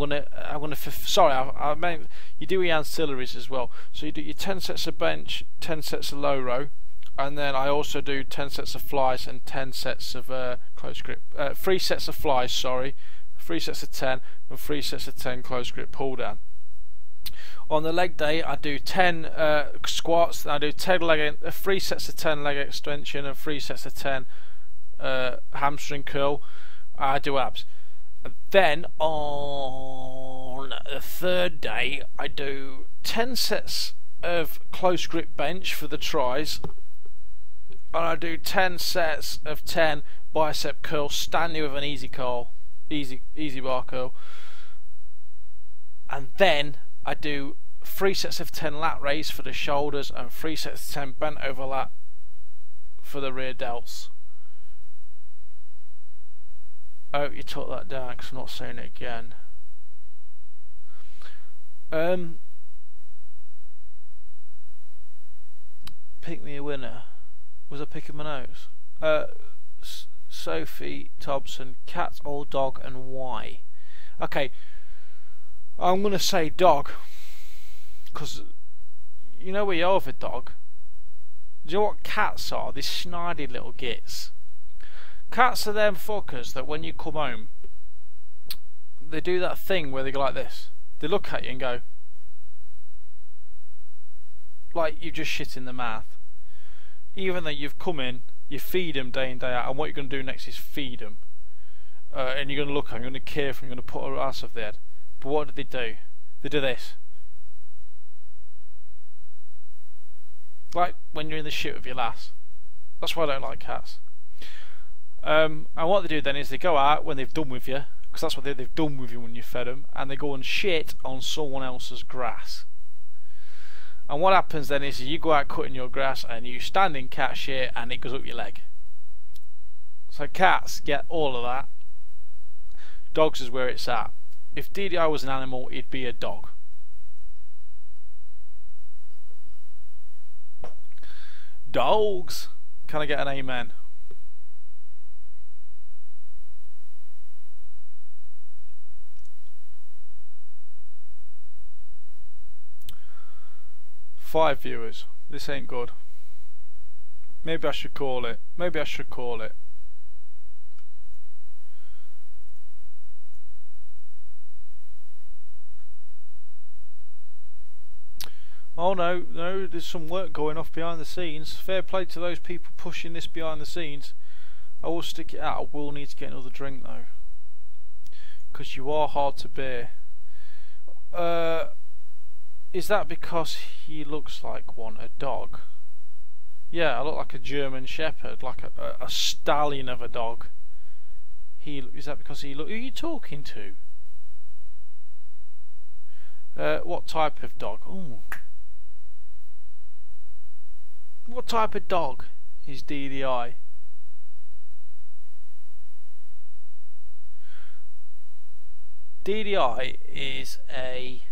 meant you do your ancillaries as well. So you do your 10 sets of bench, 10 sets of low row, and then I also do 10 sets of flies and 10 sets of close grip. 3 sets of flies, sorry, 3 sets of 10 and 3 sets of 10 close grip pull down. On the leg day, I do 10 squats. I do 3 sets of 10 leg extension and 3 sets of 10 hamstring curl. I do abs. Then on the third day, I do 10 sets of close grip bench for the tries, and I do 10 sets of 10 bicep curls standing with an easy bar curl, and then I do 3 sets of 10 lat raise for the shoulders and 3 sets of 10 bent over lat for the rear delts. I hope you took that down because I'm not saying it again. Pick me a winner. Was I picking my nose? Sophie Thompson, cat or dog, and why? Okay, I'm going to say dog, because you know where you're with a dog. Do you know what cats are? These snidey little gits. Cats are them fuckers that when you come home, they do that thing where they go like this. They look at you and go, like you just shit in the mouth. Even though you've come in, you feed them day in day out, and what you're going to do next is feed them. And you're going to look at them, you're going to care for them, you're going to put her ass off their head. But what do? They do this. Like when you're in the shit with your lass. That's why I don't like cats. And what they do then is they go out when they've done with you, because that's what they've done with you when you fed them, and they go and shit on someone else's grass. And what happens then is you go out cutting your grass and you stand in cat shit and it goes up your leg. So cats get all of that. Dogs is where it's at. If DDI was an animal, it'd be a dog. Dogs! Can I get an amen? Five viewers. This ain't good. Maybe I should call it. Maybe I should call it. Oh no, no, there's some work going off behind the scenes. Fair play to those people pushing this behind the scenes. I will stick it out. I will need to get another drink though, because you are hard to bear. Is that because he looks like one, a dog? Yeah, I look like a German Shepherd, like a stallion of a dog. Is that because he look? Who are you talking to? What type of dog? Oh. What type of dog is DDI? DDI is a...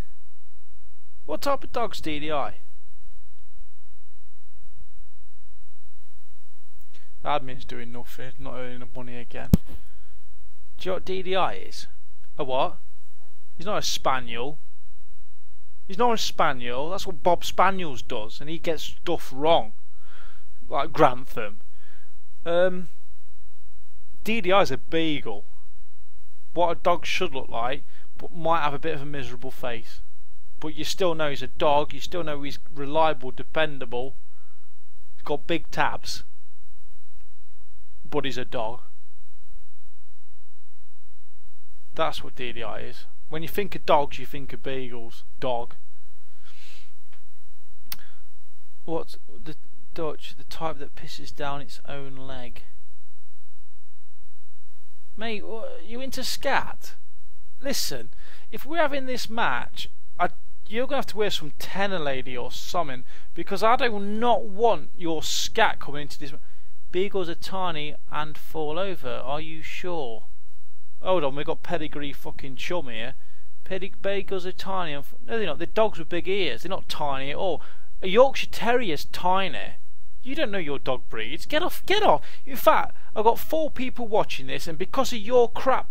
What type of dog's DDI? Admin's doing nothing, not earning the money again. Do you know what DDI is? A what? He's not a spaniel. He's not a spaniel. That's what Bob Spaniels does, and he gets stuff wrong, like Grantham. DDI is a beagle. What a dog should look like, but might have a bit of a miserable face. But you still know he's a dog. You still know he's reliable, dependable. He's got big tabs, but he's a dog. That's what DDI is. When you think of dogs, you think of beagles. Dog. What's the Dutch? The type that pisses down its own leg. Mate, you into scat? Listen, if we're having this match, you're going to have to wear some tenor, lady, or something, because I do not want your scat coming into this. Beagles are tiny and fall over. Are you sure? Hold on, we've got pedigree fucking chum here. Beagles are tiny and... No, they're not. They're dogs with big ears. They're not tiny at all. A Yorkshire Terrier's tiny. You don't know your dog breeds. Get off, get off. In fact, I've got 4 people watching this, and because of your crap,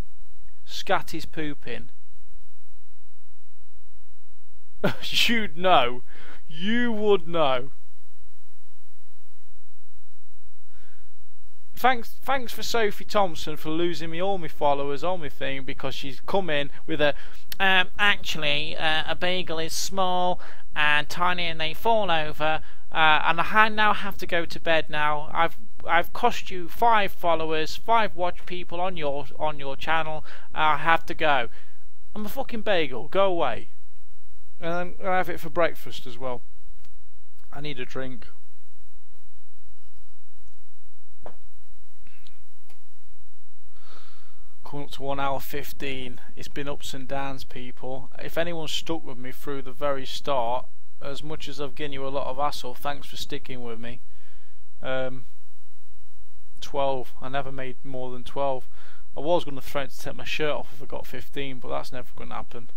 scat is pooping. You'd know. You would know. Thanks for Sophie Thompson for losing me all my followers on my thing, because she's come in with a actually a beagle is small and tiny and they fall over, and I now have to go to bed now. I've cost you 5 followers, 5 watch people on your channel. I have to go. I'm a fucking bagel. Go away. And I have it for breakfast as well. I need a drink. Coming up to 1 hour 15. It's been ups and downs, people. If anyone's stuck with me through the very start, as much as I've given you a lot of hassle, thanks for sticking with me. 12. I never made more than 12. I was going to threaten to take my shirt off if I got 15, but that's never going to happen.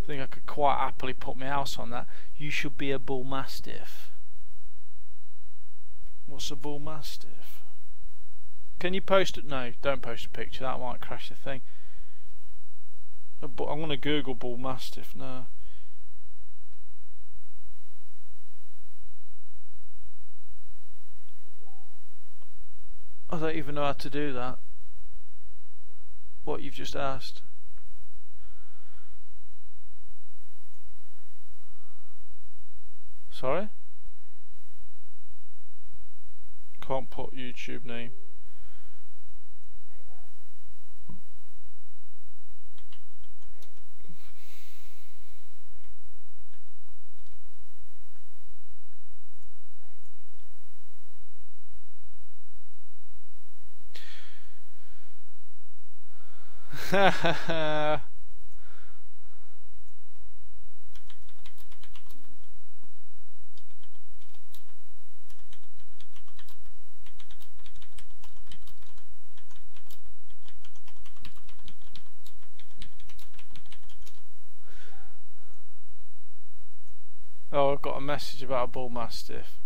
I think I could quite happily put my house on that. You should be a bull mastiff. What's a bull mastiff? Can you post it? No, don't post a picture. That might crash the thing. But I'm going to Google bull mastiff now. I don't even know how to do that. What you've just asked. Sorry? Can't put YouTube name. Oh, I've got a message about a bull mastiff.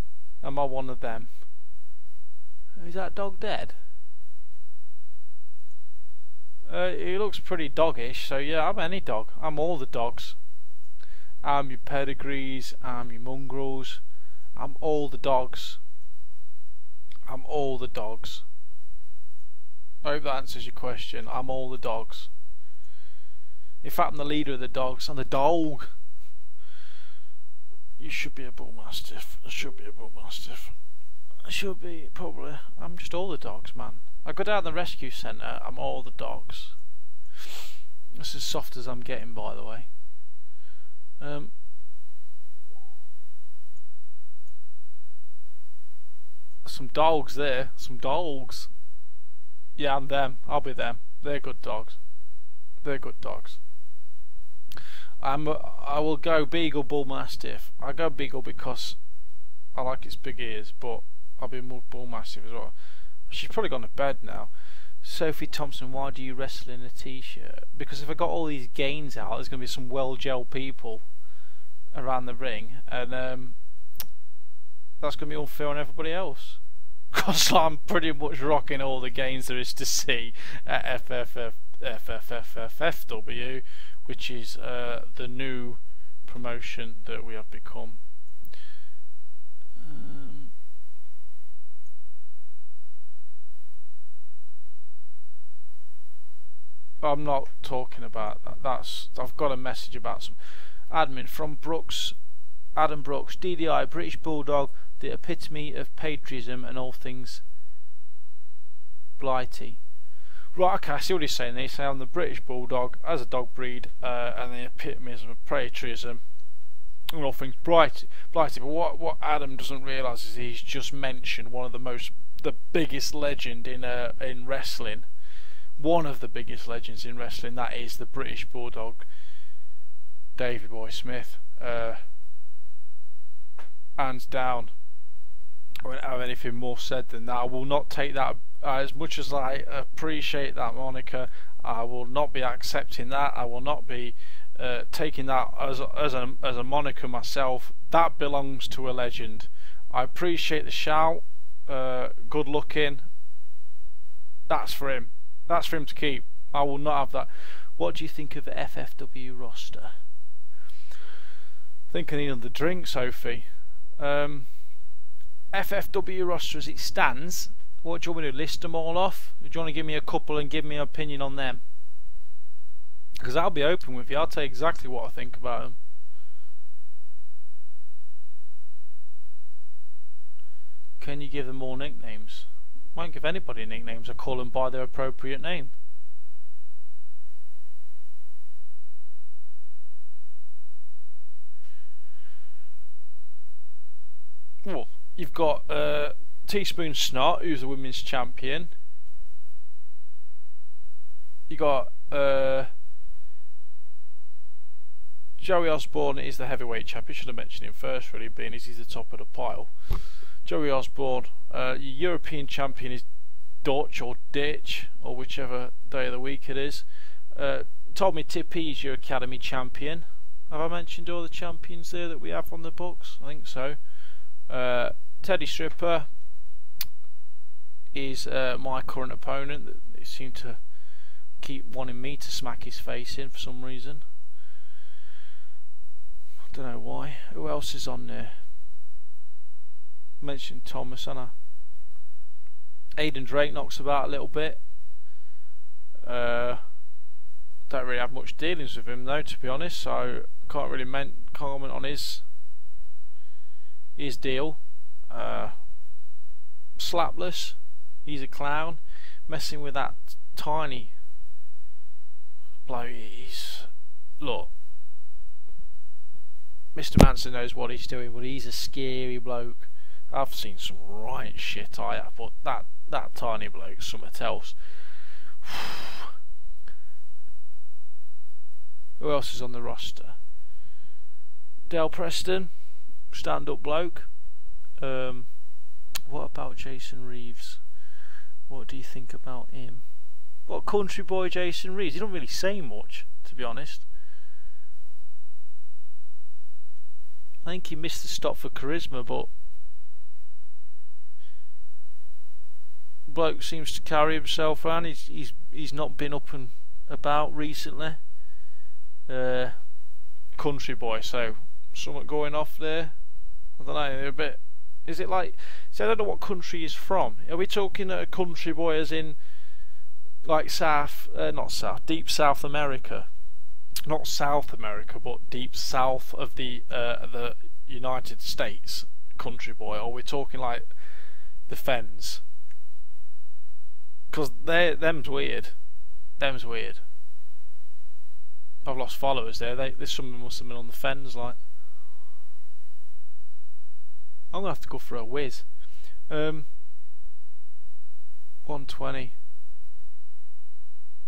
Am I one of them? Is that dog dead? He looks pretty doggish, so yeah, I'm any dog. I'm all the dogs. I'm your pedigrees, I'm your mongrels, I'm all the dogs. I'm all the dogs. I hope that answers your question. I'm all the dogs. In fact, I'm the leader of the dogs. I'm the dog. You should be a bull mastiff. I should be a bull mastiff. I should be, probably. I'm just all the dogs, man. I go down the rescue centre, I'm all the dogs. That's as soft as I'm getting, by the way. Some dogs there. Some dogs. Yeah, I'm them. I'll be them. They're good dogs. They're good dogs. I will go Beagle Bull Mastiff. I go Beagle because I like its big ears, but I'll be more Bull Mastiff as well. She's probably gone to bed now. Sophie Thompson, why do you wrestle in a t-shirt? Because if I got all these gains out, there's going to be some well-gelled people around the ring, and that's going to be unfair on everybody else. Because I'm pretty much rocking all the gains there is to see at FFFFW, which is the new promotion that we have become. I'm not talking about that. I've got a message about some admin from Brooks, Adam Brooks, DDI, British Bulldog, the epitome of patriotism and all things blighty. Right, okay, I see what he's saying. He's saying I'm the British Bulldog as a dog breed, and the epitome of patriotism and all things blighty. But what Adam doesn't realise is he's just mentioned one of the biggest legend in wrestling. One of the biggest legends in wrestling, that is the British Bulldog, Davey Boy Smith. Hands down. I won't have anything more said than that. I will not take that, as much as I appreciate that moniker, I will not be accepting that. I will not be taking that as a moniker myself. That belongs to a legend. I appreciate the shout. Good looking. That's for him. That's for him to keep. I will not have that. What do you think of the FFW roster? I think I need another drink, Sophie. FFW roster as it stands. What do you want me to list them all off? Do you want to give me a couple and give me an opinion on them? Because I'll be open with you. I'll tell you exactly what I think about them. Can you give them all nicknames? I won't give anybody nicknames. I call them by their appropriate name. Well, you've got Teaspoon Snot, who's the women's champion. You got Joey Osborne is the heavyweight champion. Should have mentioned him first, really, being as he's the top of the pile. Joey Osborne. Your European champion is Dutch or Ditch, or whichever day of the week it is. Told me Tippy is your academy champion. Have I mentioned all the champions there that we have on the books? I think so. Teddy Stripper is my current opponent. They seem to keep wanting me to smack his face in for some reason. I don't know why. Who else is on there? Mentioned Thomas, Anna. Aidan Drake knocks about a little bit. Don't really have much dealings with him though, to be honest, so can't really comment on his deal. Slapless, he's a clown, messing with that tiny bloke. Look, Mr. Manson knows what he's doing, but he's a scary bloke. I've seen some right shit, I have, but that tiny bloke's something else. Who else is on the roster? Dale Preston, stand-up bloke. What about Jason Reeves? What do you think about him? What, country boy Jason Reeves? He don't really say much, to be honest. I think he missed the stop for charisma, but bloke seems to carry himself around. He's not been up and about recently. Country boy, so something going off there. I don't know. They're a bit. Is it like? So I don't know what country he's from. Are we talking a country boy as in like deep South America? Not South America, but deep south of the United States, country boy. Or we're talking like the Fens? Because them's weird. Them's weird. I've lost followers there. There's someone must have been on the Fens, like. I'm gonna have to go for a whiz. 120.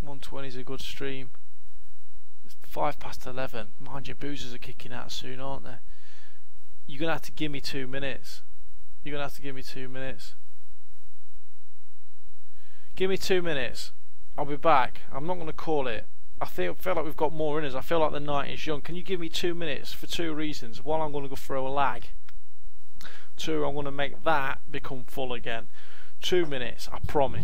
120 is a good stream. It's 11:05. Mind you, boozers are kicking out soon, aren't they? You're gonna have to give me 2 minutes. You're gonna have to give me 2 minutes. Give me 2 minutes. I'll be back. I'm not gonna call it. I feel like we've got more in us. I feel like the night is young. Can you give me 2 minutes for 2 reasons? One, I'm gonna go throw a lag. 2, I'm gonna make that become full again. 2 minutes, I promise.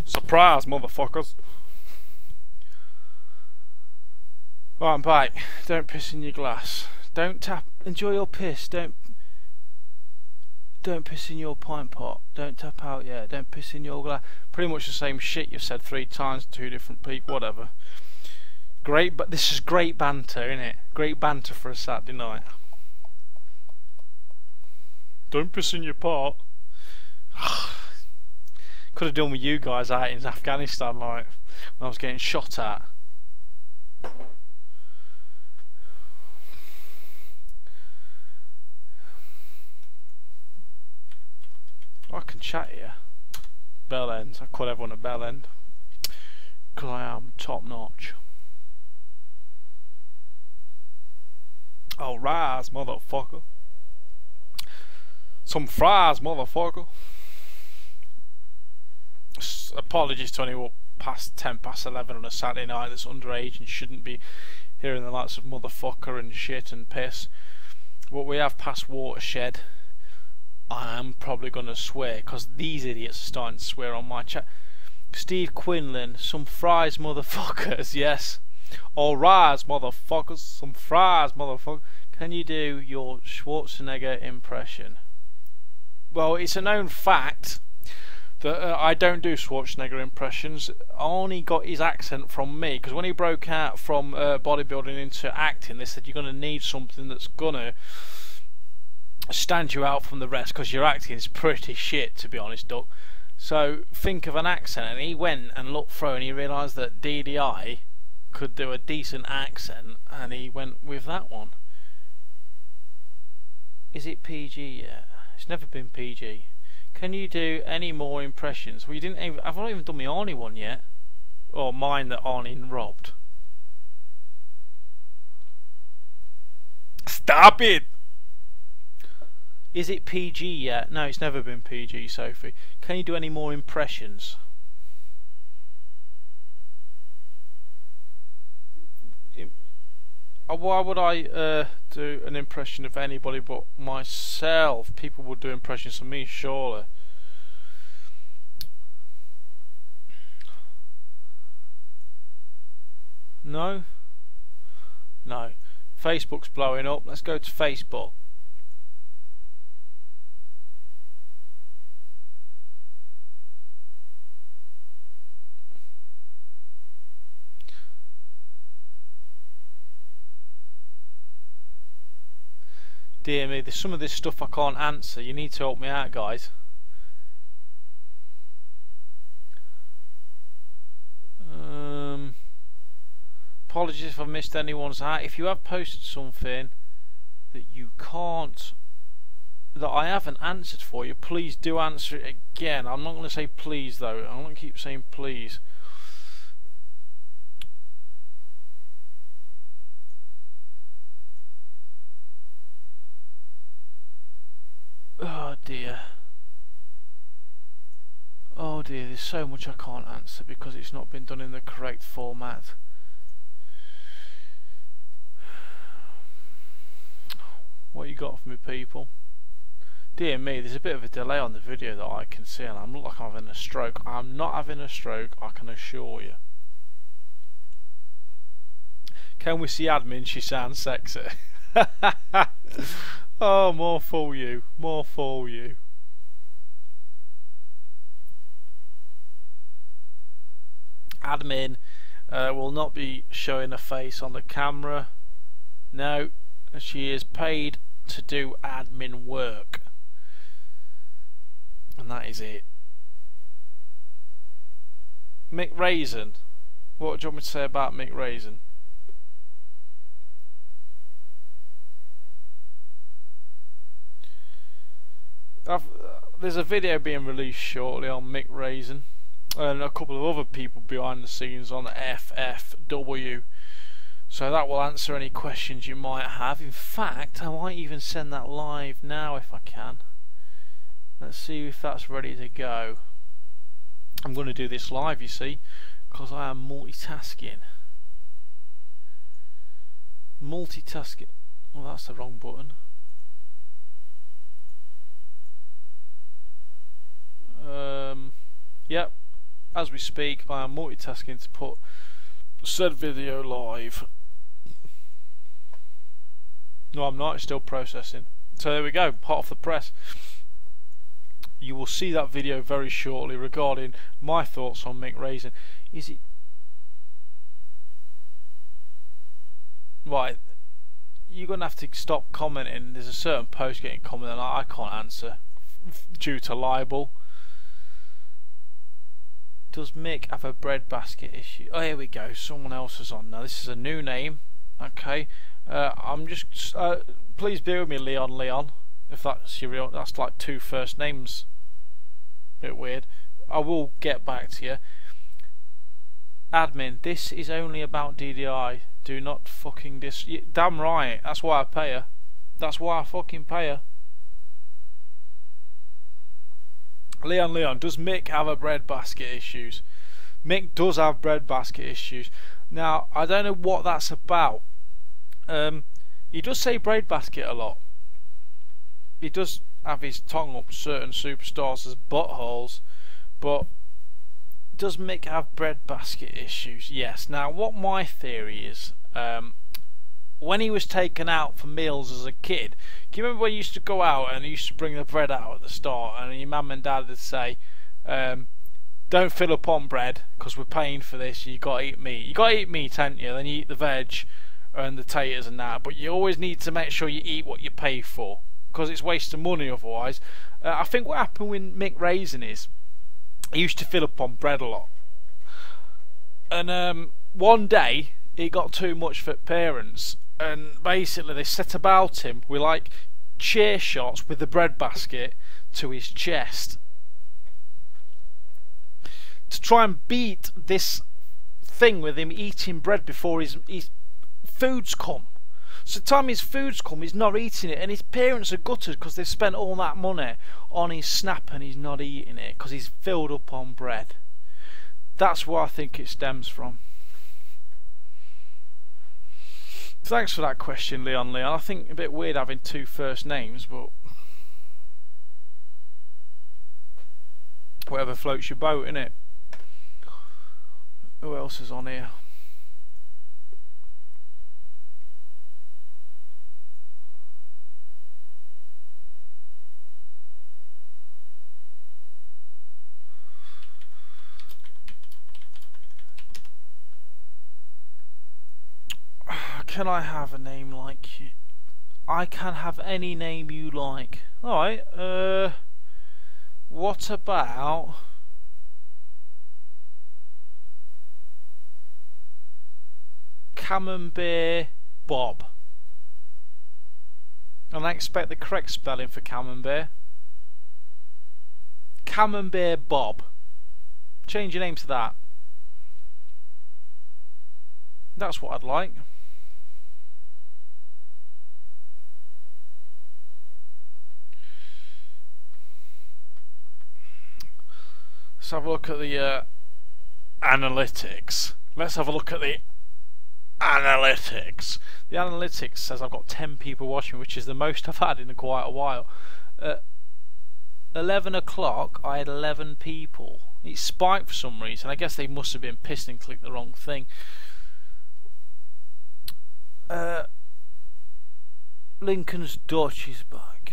Surprise, motherfuckers. Right, I'm back. Don't piss in your glass. Don't tap. Enjoy your piss. Don't piss in your pint pot. Don't tap out yet. Don't piss in your glass. Pretty much the same shit you've said 3 times to 2 different people. Whatever. Great, but this is great banter, isn't it? Great banter for a Saturday night. Don't piss in your pot. Could have done with you guys out in Afghanistan, like when I was getting shot at. I can chat here. Bell ends. I call everyone a bell end because I am top notch. Oh, rise, motherfucker. Some fries, motherfucker. Apologies to anyone past 11 on a Saturday night that's underage and shouldn't be hearing the likes of motherfucker and shit and piss. But we have passed watershed. I'm probably going to swear because these idiots are starting to swear on my chat. Steve Quinlan, some fries, motherfuckers. Yes. All rise, motherfuckers. Some fries, motherfuckers. Can you do your Schwarzenegger impression? Well, it's a known fact that I don't do Schwarzenegger impressions. I only got his accent from me because when he broke out from bodybuilding into acting, they said you're going to need something that's going to stand you out from the rest because your acting is pretty shit, to be honest, Duck. So think of an accent, and he went and looked through and he realised that DDI could do a decent accent, and he went with that one. Is it PG yet? It's never been PG. Can you do any more impressions? Well, you didn't even, I've not even done my Arnie one yet. Or mine that Arnie robbed. Stop it! Is it PG yet? No, it's never been PG, Sophie. Can you do any more impressions? Why would I do an impression of anybody but myself? People would do impressions of me, surely. No? No. Facebook's blowing up. Let's go to Facebook. Dear me, there's some of this stuff I can't answer. You need to help me out, guys. Apologies if I missed anyone's hat. If you have posted something that you can't, that I haven't answered for you, please do answer it again. I'm not going to say please though. I'm going to keep saying please. Oh dear. Oh dear, there's so much I can't answer because it's not been done in the correct format. What you got for me, people? Dear me, there's a bit of a delay on the video that I can see, and I look like I'm having a stroke. I'm not having a stroke, I can assure you. Can we see admin? She sounds sexy. Oh, more for you. More for you. Admin will not be showing a face on the camera. No, she is paid to do admin work. And that is it. Mick Raisin. What do you want me to say about Mick Raisin? There's a video being released shortly on Mick Raisin and a couple of other people behind the scenes on FFW, so that will answer any questions you might have. In fact, I might even send that live now if I can. Let's see if that's ready to go. I'm going to do this live, you see, because I am multitasking. Multitasking. Oh, that's the wrong button. Yep, as we speak I am multitasking to put said video live. No, I'm not, it's still processing. So there we go, hot off the press. You will see that video very shortly regarding my thoughts on Mick Raisin. Is it right? You're gonna have to stop commenting. There's a certain post getting commented I can't answer due to libel. Does Mick have a breadbasket issue? Oh, here we go. Someone else is on now. This is a new name. Okay. I'm just. Please bear with me, Leon. If that's your real, that's like two first names. Bit weird. I will get back to you. Admin, this is only about DDI. Do not fucking damn right. That's why I pay her. That's why I fucking pay her. Leon, does Mick have a breadbasket issues? Mick does have breadbasket issues. Now, I don't know what that's about. He does say breadbasket a lot. He does have his tongue up certain superstars as buttholes, but does Mick have breadbasket issues? Yes. Now, what my theory is, when he was taken out for meals as a kid, do you remember when you used to go out and you used to bring the bread out at the start and your mum and dad would say, don't fill up on bread because we're paying for this, you got to eat meat. You got to eat meat, haven't you? Then you eat the veg and the taters and that, but you always need to make sure you eat what you pay for because it's wasting money otherwise. I think what happened with Mick Raisin is he used to fill up on bread a lot, and one day it got too much for parents, and basically they set about him with like chair shots with the bread basket to his chest to try and beat this thing with him eating bread before his food's come. So the time his food's come, he's not eating it, and his parents are gutted because they've spent all that money on his snap and he's not eating it because he's filled up on bread. That's where I think it stems from. Thanks for that question, Leon. I think a bit weird having two first names, but whatever floats your boat, innit? Who else is on here? Can I have a name like you? I can have any name you like. Alright, what about Camembert Bob? And I expect the correct spelling for Camembert. Camembert Bob. Change your name to that. That's what I'd like. Let's have a look at the analytics. Let's have a look at the analytics. The analytics says I've got 10 people watching, which is the most I've had in quite a while. 11 o'clock, I had 11 people. It spiked for some reason. I guess they must have been pissed and clicked the wrong thing. Lincoln's Dutch is back.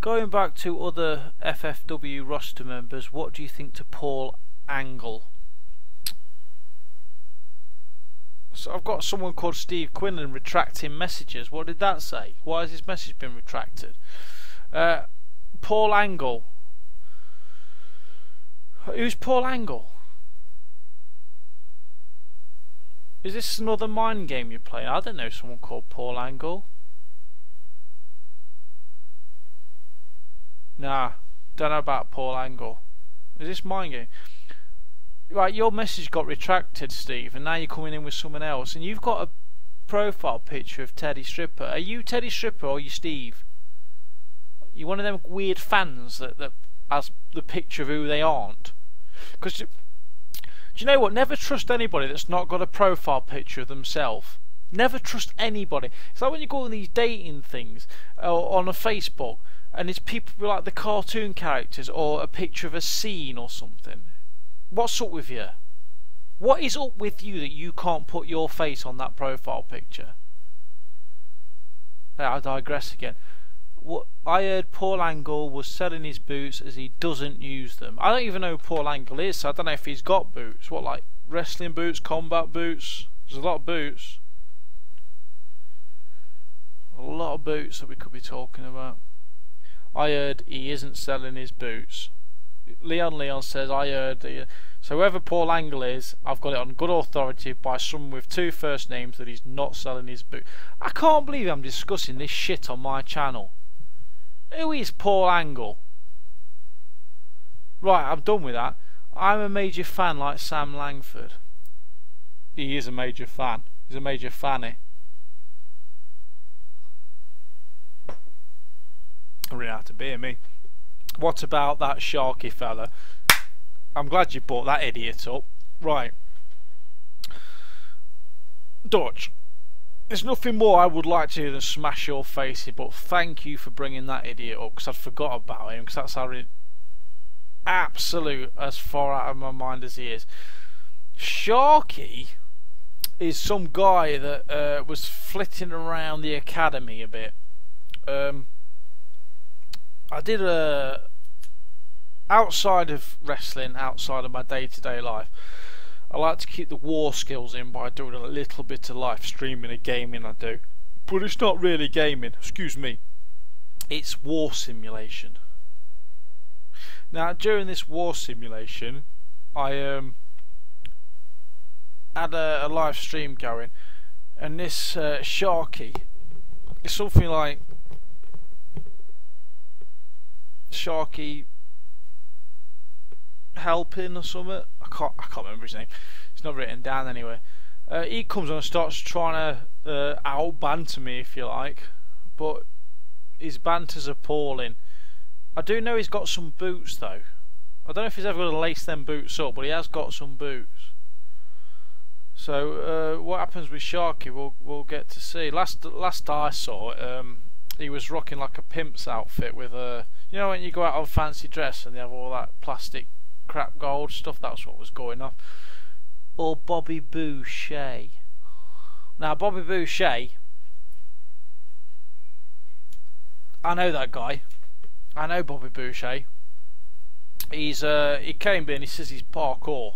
Going back to other FFW roster members, what do you think to Paul Angle? So I've got someone called Steve Quinlan retracting messages. What did that say? Why has his message been retracted? Paul Angle. Who's Paul Angle? Is this another mind game you're playing? I don't know someone called Paul Angle. Nah, don't know about Paul Angle. Is this mind game? Right, your message got retracted, Steve, and now you're coming in with someone else, and you've got a profile picture of Teddy Stripper. Are you Teddy Stripper or are you Steve? You one of them weird fans that has the picture of who they aren't? Because do you know what? Never trust anybody that's not got a profile picture of themselves. Never trust anybody. It's like when you go on these dating things on a Facebook, and it's people like the cartoon characters or a picture of a scene or something. What's up with you? What is up with you that you can't put your face on that profile picture? I digress again. What I heard Paul Angle was selling his boots as he doesn't use them. I don't even know who Paul Angle is, so I don't know if he's got boots. What, like wrestling boots, combat boots? There's a lot of boots. A lot of boots that we could be talking about. I heard he isn't selling his boots. Leon says I heard so whoever Paul Angle is, I've got it on good authority by someone with two first names that he's not selling his boot. I can't believe I'm discussing this shit on my channel. Who is Paul Angle? Right, I'm done with that. I'm a major fan like Sam Langford. He is a major fan. He's a major fanny. I really have to beer me. What about that Sharky fella? I'm glad you brought that idiot up. Right. Dutch, there's nothing more I would like to do than smash your face in, but thank you for bringing that idiot up, because I'd forgot about him, because that's how absolute as far out of my mind as he is. Sharky is some guy that was flitting around the academy a bit. I did outside of wrestling, outside of my day-to-day life, I like to keep the war skills in by doing a little bit of live streaming and gaming I do. But it's not really gaming, excuse me. It's war simulation. Now, during this war simulation, I had a live stream going, and this Sharky It's something like Sharky helping or something. I can't remember his name. It's not written down anyway. He comes on and starts trying to out banter me, if you like, but his banter's appalling. I do know he's got some boots though. I don't know if he's ever going to lace them boots up, but he has got some boots. So what happens with Sharky, we'll get to see. Last I saw it, he was rocking like a pimp's outfit with you know when you go out on fancy dress and they have all that plastic crap gold stuff. That's what was going on. Or Bobby Boucher. Now Bobby Boucher, I know that guy. I know Bobby Boucher. He came in. He says he's parkour.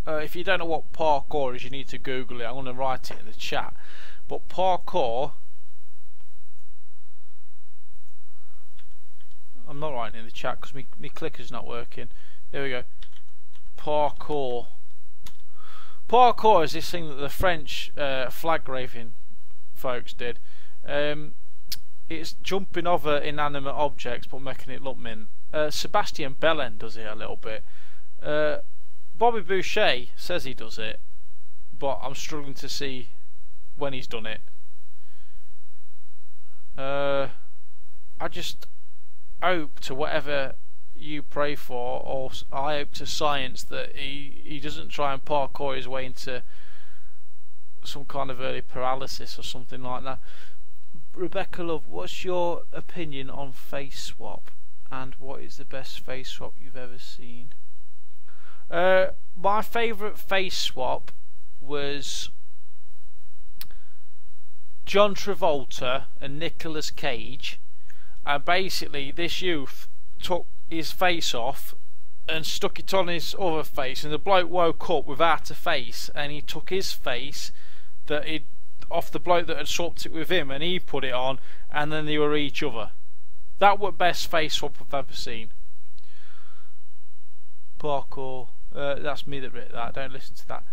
If you don't know what parkour is, you need to Google it. I'm going to write it in the chat. But parkour, I'm not writing it in the chat because my clicker's not working. Here we go. Parkour. Parkour is this thing that the French flag raving folks did. It's jumping over inanimate objects but making it look mint. Sebastian Bellen does it a little bit. Bobby Boucher says he does it, but I'm struggling to see when he's done it. I just hope to whatever you pray for, or I hope to science, that he doesn't try and parkour his way into some kind of early paralysis or something like that. Rebecca Love, what's your opinion on face swap, and what is the best face swap you've ever seen? My favourite face swap was John Travolta and Nicolas Cage, and basically this youth took his face off and stuck it on his other face, and the bloke woke up without a face, and he took his face that he'd off the bloke that had swapped it with him, and he put it on, and then they were each other. That was best face swap I've ever seen. Parkour. That's me that wrote that. Don't listen to that.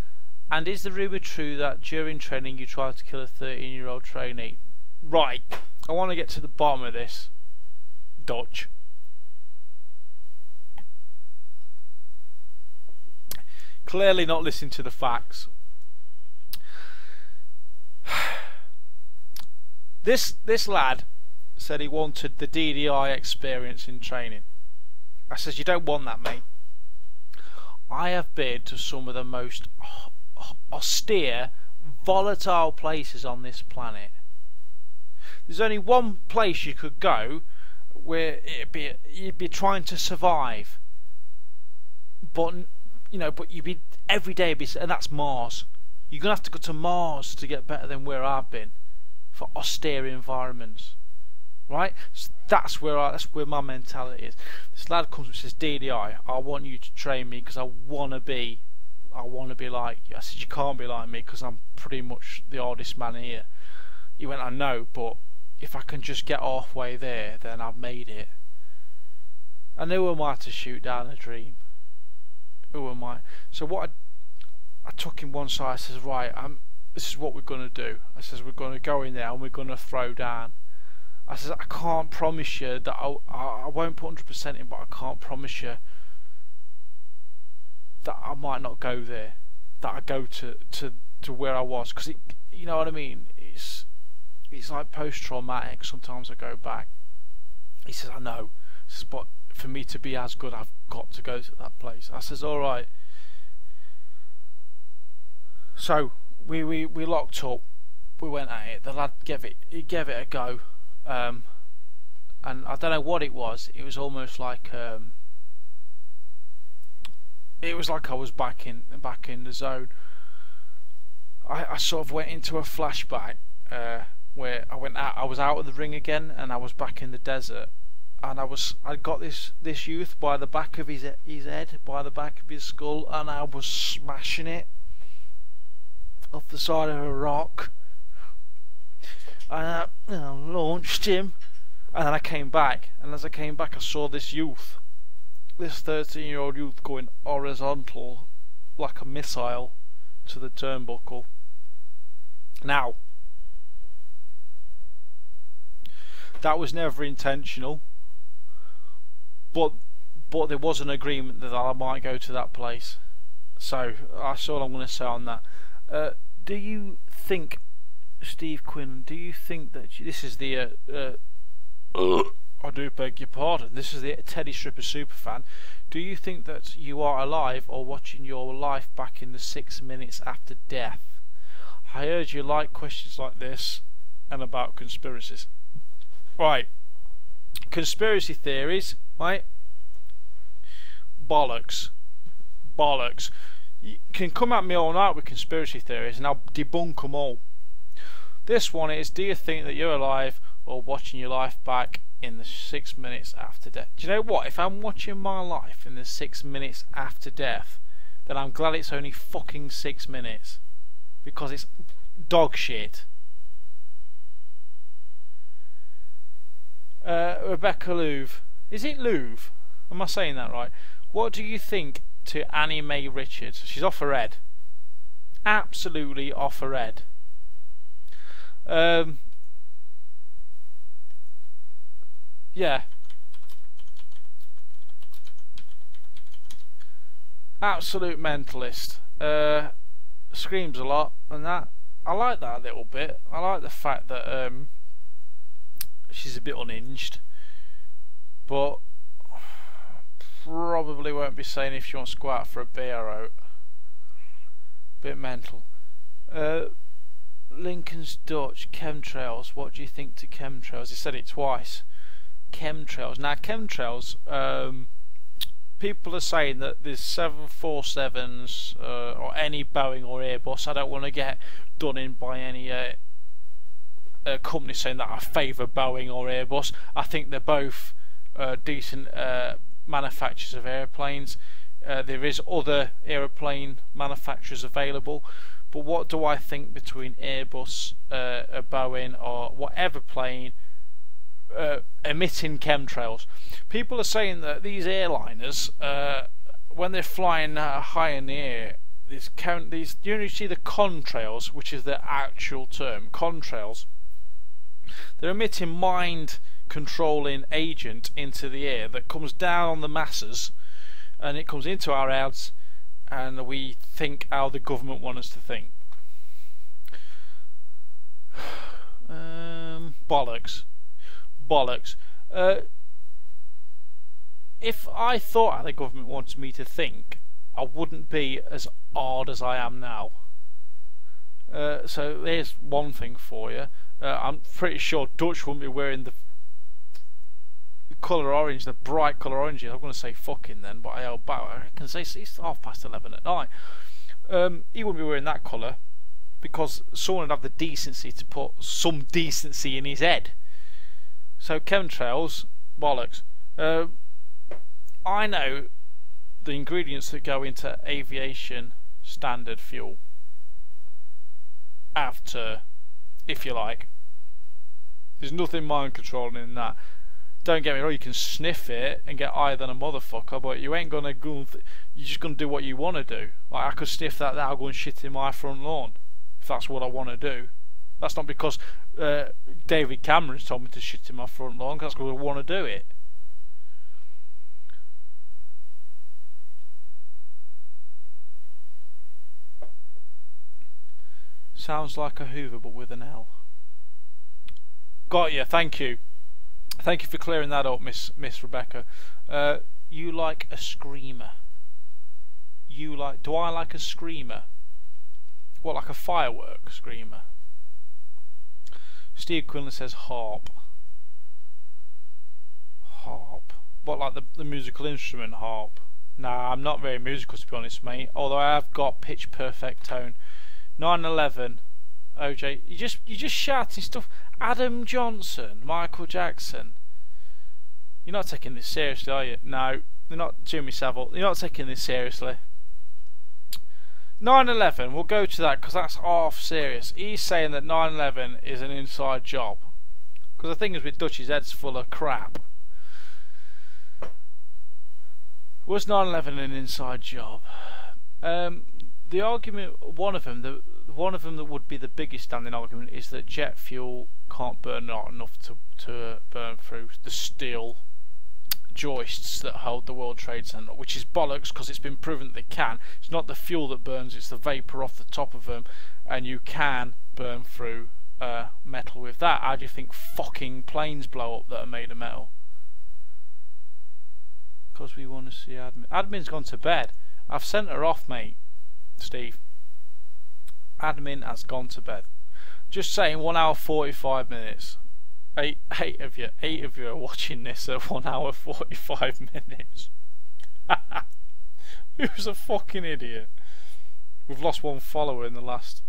And is the rumour true that during training you tried to kill a 13-year-old trainee? Right. I want to get to the bottom of this, Dutch. Clearly not listening to the facts. This lad said he wanted the DDI experience in training. I says, you don't want that, mate. I have been to some of the most austere, volatile places on this planet. There's only one place you could go where you'd be trying to survive, but you'd be every day, and that's Mars. You're gonna have to go to Mars to get better than where I've been for austere environments, right? So that's where my mentality is. This lad comes and says, DDI, I want you to train me because I want to be like you. I said, you can't be like me because I'm pretty much the oldest man here. He went, I know, but if I can just get halfway there, then I've made it. And who am I to shoot down a dream? Who am I? So what I took him one side. I says, right, this is what we're going to do. I says, we're going to go in there and we're going to throw down. I says, I can't promise you that I won't put 100% in, but I can't promise you that I might not go there, that I go to where I was, because you know what I mean. It's like post-traumatic. Sometimes I go back. He says, I know. He says, but for me to be as good, I've got to go to that place. I says, all right. So we locked up. We went at it. The lad gave it a go. And I don't know what it was. It was almost like I was back in the zone. I sort of went into a flashback where I was out of the ring again, and I was back in the desert, and I got this youth by the back of his head, by the back of his skull, and I was smashing it off the side of a rock. And I launched him, and then I came back, and as I came back I saw this 13-year-old youth going horizontal like a missile to the turnbuckle. Now That was never intentional, but there was an agreement that I might go to that place. So that's all I'm going to say on that. Do you think, Steve Quinn, do you think that this is the I do beg your pardon, this is the Teddy Stripper superfan. Do you think that you are alive or watching your life back in the 6 minutes after death? I heard you like questions like this and about conspiracies. Right, conspiracy theories, right? Bollocks. Bollocks. You can come at me all night with conspiracy theories and I'll debunk them all. This one is, do you think that you're alive or watching your life back in the 6 minutes after death? Do you know what? If I'm watching my life in the 6 minutes after death, then I'm glad it's only fucking 6 minutes. Because it's dog shit. Rebecca Louvre. Is it Louvre? Am I saying that right? What do you think to Annie Mae Richards? She's off her head. Absolutely off her head. Yeah. Absolute mentalist. Screams a lot and that. I like that a little bit. I like the fact that she's a bit unhinged, but probably won't be saying if she wants to go out for a beer out. Bit mental. Lincoln's Dutch, chemtrails. What do you think to chemtrails? He said it twice. Chemtrails. Now chemtrails, people are saying that there's 747s or any Boeing or Airbus. I don't want to get done in by any company saying that I favour Boeing or Airbus. I think they're both decent manufacturers of airplanes. There is other aeroplane manufacturers available, but what do I think between Airbus, a Boeing or whatever plane emitting chemtrails? People are saying that these airliners, when they're flying high in the air, you see the contrails, which is the actual term, contrails. They're emitting mind controlling agent into the air that comes down on the masses, and it comes into our heads, and we think how the government want us to think. Bollocks. Bollocks. If I thought how the government wants me to think, I wouldn't be as odd as I am now. So there's one thing for you. I'm pretty sure Dutch wouldn't be wearing the colour orange, the bright colour orange. I'm going to say fucking then, but I held back. I can say it's 11:30 at night. He wouldn't be wearing that colour because someone would have the decency to put some decency in his head. So chemtrails, bollocks. I know the ingredients that go into aviation standard fuel. After, if you like. There's nothing mind controlling in that. Don't get me wrong, you can sniff it and get higher than a motherfucker, but you ain't gonna go. You're just gonna do what you want to do. Like I could sniff that, I'll go and shit in my front lawn if that's what I want to do. That's not because David Cameron's told me to shit in my front lawn. That's because I want to do it. Sounds like a Hoover, but with an L. Got you. Thank you. Thank you for clearing that up, Miss Rebecca. You like a screamer? You like? Do I like a screamer? What, like a firework screamer? Steve Quinlan says harp. Harp. What, like the musical instrument harp? Nah, I'm not very musical to be honest, mate. Although I have got pitch perfect tone. 9/11. OJ, you just shouting stuff. Adam Johnson, Michael Jackson. You're not taking this seriously, are you? No, you're not. Jimmy Savile, you're not taking this seriously. 9/11. We'll go to that because that's half serious. He's saying that 9/11 is an inside job. Because the thing is with Dutch, his head's full of crap. Was 9/11 an inside job? The argument, one of them, one of them that would be the biggest standing argument is that jet fuel can't burn not enough to burn through the steel joists that hold the World Trade Center, which is bollocks because it's been proven that they can. It's not the fuel that burns, it's the vapor off the top of them, and you can burn through metal with that. How do you think fucking planes blow up that are made of metal? Because we want to see admin. Admin's gone to bed. I've sent her off, mate. Steve. Admin has gone to bed. Just saying, 1 hour 45 minutes. Eight of you are watching this at 1 hour 45 minutes. Who's a fucking idiot? We've lost 1 follower in the last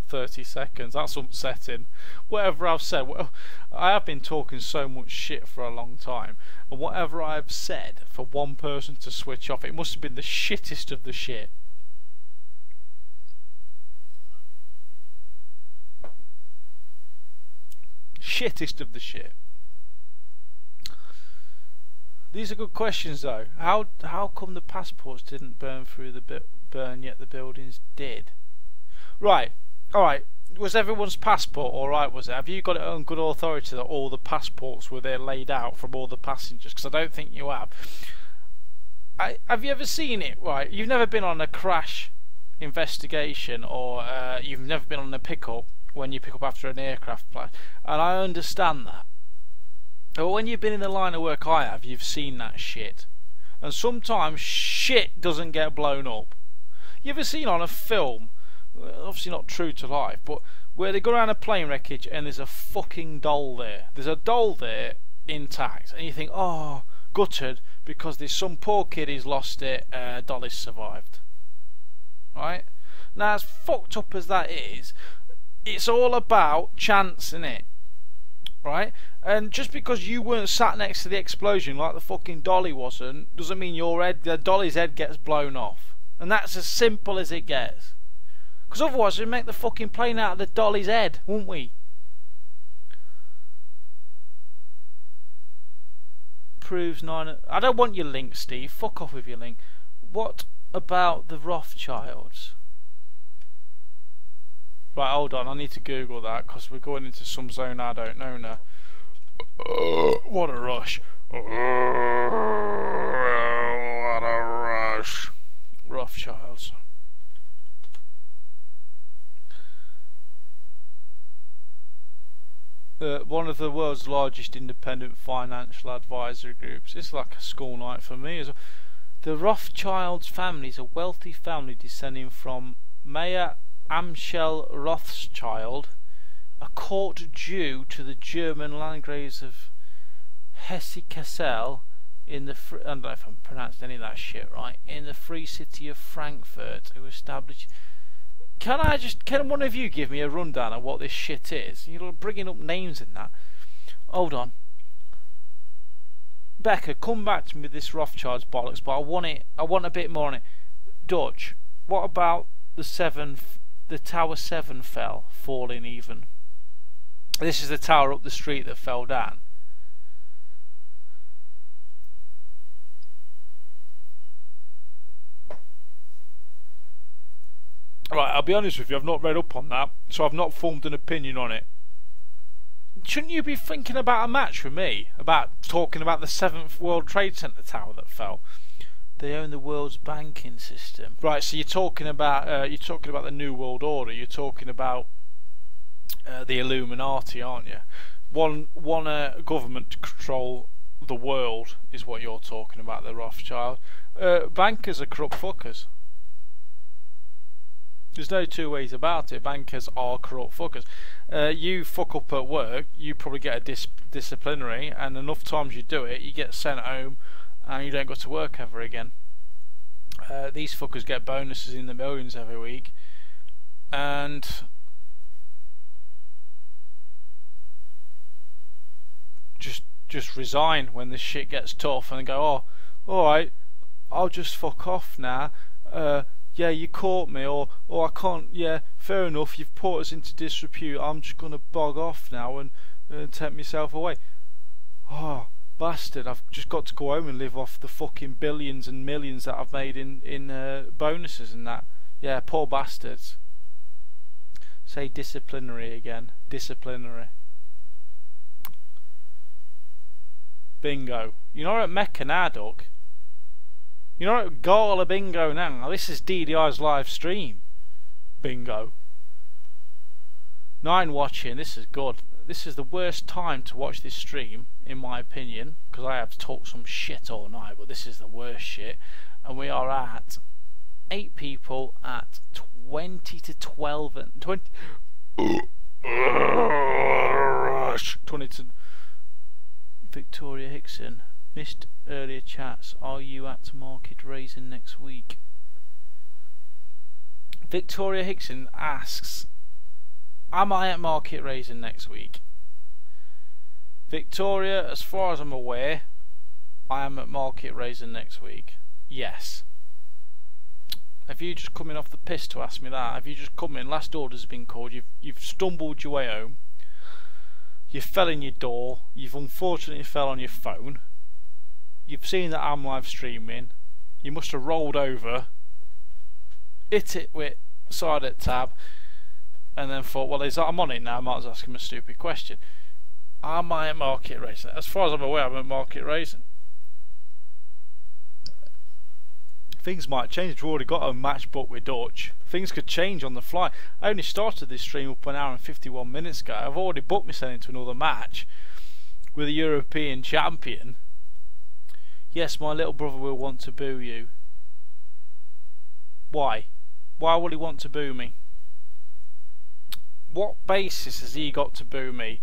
30 seconds. That's upsetting. Whatever I've said, I have been talking so much shit for a long time, and whatever I've said for one person to switch off, it must have been the shittest of the shit. Shittest of the shit. These are good questions though. How come the passports didn't burn through the burn yet the buildings did? Right. All right. Was everyone's passport all right? Was it? Have you got it on good authority that all the passports were there laid out from all the passengers? Because I don't think you have. Have you ever seen it? Right. You've never been on a crash investigation, or you've never been on a pickup when you pick up after an aircraft crash, and I understand that. But when you've been in the line of work I have, you've seen that shit. And sometimes shit doesn't get blown up. You ever seen on a film, obviously not true to life, but where they go around a plane wreckage and there's a fucking doll there. There's a doll there intact, and you think, oh, gutted, because there's some poor kid who's lost it, Dolly's survived. Right? Now, as fucked up as that is, it's all about chance, innit? Right? And just because you weren't sat next to the explosion like the fucking dolly wasn't, doesn't mean the dolly's head gets blown off. And that's as simple as it gets. Because otherwise we'd make the fucking plane out of the dolly's head, wouldn't we? Proves 9... I don't want your link, Steve. Fuck off with your link. What about the Rothschilds? Right, hold on, I need to Google that because we're going into some zone I don't know now. What a rush. What a rush. Rothschilds. One of the world's largest independent financial advisory groups. It's like a school night for me as well. The Rothschilds family is a wealthy family descending from Mayer Amschel Rothschild, a court due to the German Landgraves of Hesse-Kassel in the I don't know if I'm pronounced any of that shit right, in the free city of Frankfurt, who established... Can one of you give me a rundown of what this shit is? You're bringing up names in that. Hold on. Becca, come back to me with this Rothschild's bollocks, but I want a bit more on it. Dutch, what about the Tower 7 fell, falling even? This is the tower up the street that fell down. Right, I'll be honest with you, I've not read up on that, so I've not formed an opinion on it. Shouldn't you be thinking about a match with me? About talking about the 7th World Trade Center tower that fell? They own the world's banking system. Right, so you're talking about the New World Order. You're talking about the Illuminati, aren't you? One government to control the world is what you're talking about. The Rothschild bankers are corrupt fuckers. There's no two ways about it. Bankers are corrupt fuckers. You fuck up at work, you probably get a disciplinary, and enough times you do it, you get sent home, and you don't go to work ever again. These fuckers get bonuses in the millions every week, and just resign when the shit gets tough, and go, oh, all right, I'll just fuck off now. Yeah, you caught me, or I can't. Yeah, fair enough. You've put us into disrepute. I'm just gonna bog off now and take myself away. Oh, bastard! I've just got to go home and live off the fucking billions and millions that I've made in bonuses and that. Yeah, poor bastards. Say disciplinary again. Disciplinary. Bingo. You're not at Mecca now, Doug. You're not at Gala Bingo now. This is DDI's live stream. Bingo. 9 watching. This is good. This is the worst time to watch this stream, in my opinion, because I have to talk some shit all night, but this is the worst shit. And we are at 8 people at 20 to 12 and 20 20 to Victoria Hickson. Missed earlier chats. Are you at Market Raisin next week? Victoria Hickson asks, am I at Market Raisin next week? Victoria, as far as I'm aware, I am at Market Raisin next week. Yes. Have you just come in off the piss to ask me that? Have you just come in? Last order's been called. You've stumbled your way home. You fell in your door. You've unfortunately fell on your phone. You've seen that I'm live streaming. You must have rolled over, hit it with side at tab, and then thought, well, I'm on it now. I might as well ask him a stupid question. Am I at Market Raisin? As far as I'm aware, I'm at Market Raisin. Things might change. We've already got a match booked with Dutch. Things could change on the fly. I only started this stream up an hour and 51 minutes ago. I've already booked myself into another match with a European champion. Yes, my little brother will want to boo you. Why? Why will he want to boo me? What basis has he got to boo me?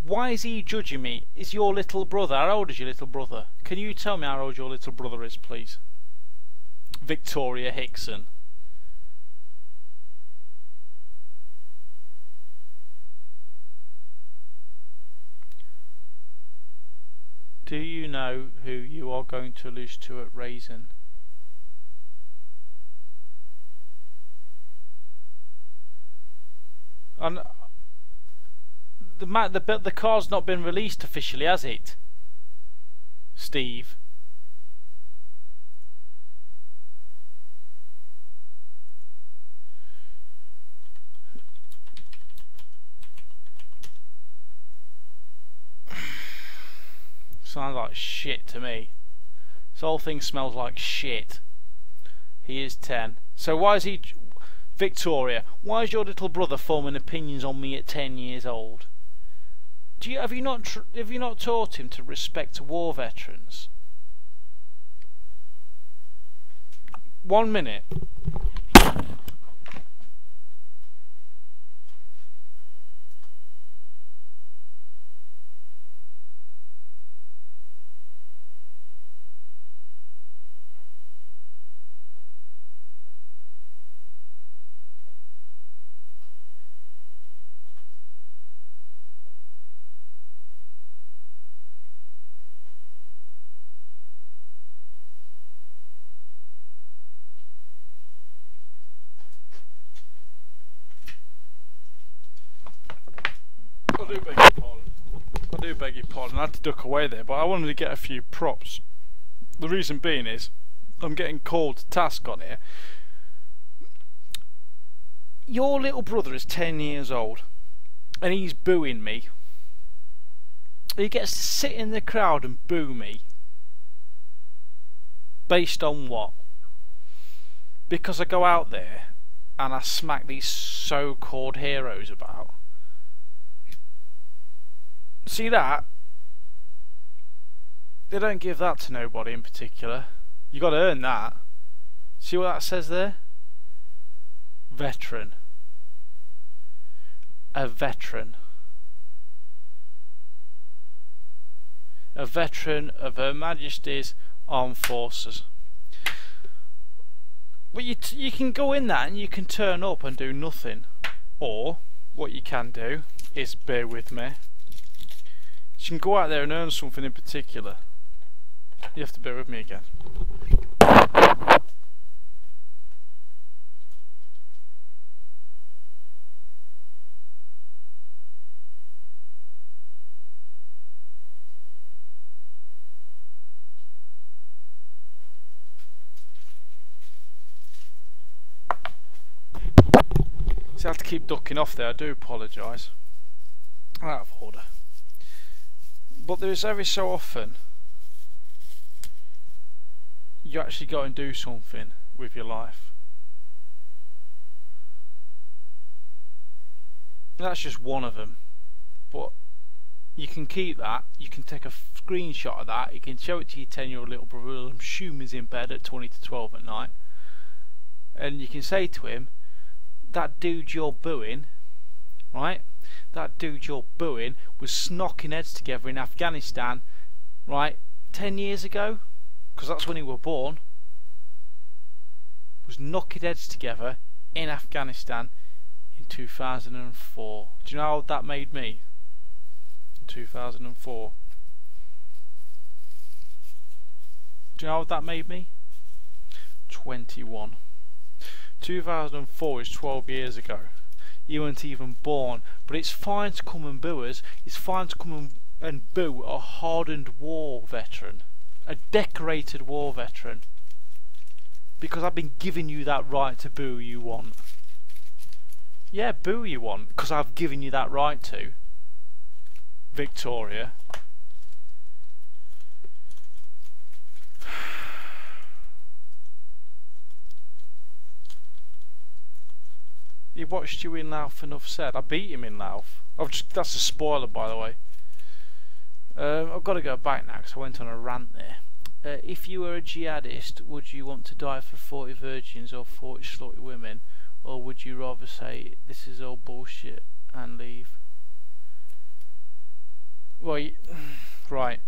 Why is he judging me? Is your little brother? How old is your little brother? Can you tell me how old your little brother is, please? Victoria Hickson. Do you know who you are going to lose to at Raisin? And the card's not been released officially, has it, Steve? Sounds like shit to me. This whole thing smells like shit. He is 10. So why is he... Victoria, why is your little brother forming opinions on me at 10 years old? Have you not taught him to respect war veterans? 1 minute. I do beg your pardon. I had to duck away there, but I wanted to get a few props. The reason being is I'm getting called to task on here. Your little brother is 10 years old and he's booing me. He gets to sit in the crowd and boo me. Based on what? Because I go out there and I smack these so-called heroes about. See that? They don't give that to nobody in particular. You got to earn that. See what that says there? Veteran. A veteran. A veteran of Her Majesty's Armed Forces. But you can go in that and you can turn up and do nothing. Or what you can do is, bear with me, you can go out there and earn something in particular. You have to bear with me again. So I have to keep ducking off there, I do apologise. Out of order. But there's every so often you actually go and do something with your life. That's just one of them. But you can keep that, you can take a screenshot of that, you can show it to your 10-year-old little brother, who I'm assuming is in bed at 20 to 12 at night, and you can say to him, that dude you're booing, right, that dude you're booing was snocking heads together in Afghanistan, right, 10 years ago, because that's when he were born, was knocking heads together in Afghanistan in 2004. Do you know how that made me? 2004. Do you know what that made me? 21. 2004 is 12 years ago. You weren't even born. But it's fine to come and boo us. It's fine to come and boo a hardened war veteran. A decorated war veteran. Because I've been giving you that right to boo you want. Yeah, boo you want. Because I've given you that right to. Victoria. He watched you in Lauf, enough said. I beat him in Lauf. That's a spoiler, by the way. I've got to go back now because I went on a rant there. If you were a jihadist, would you want to die for 40 virgins or 40 slutty women? Or would you rather say, this is all bullshit, and leave? Well, right.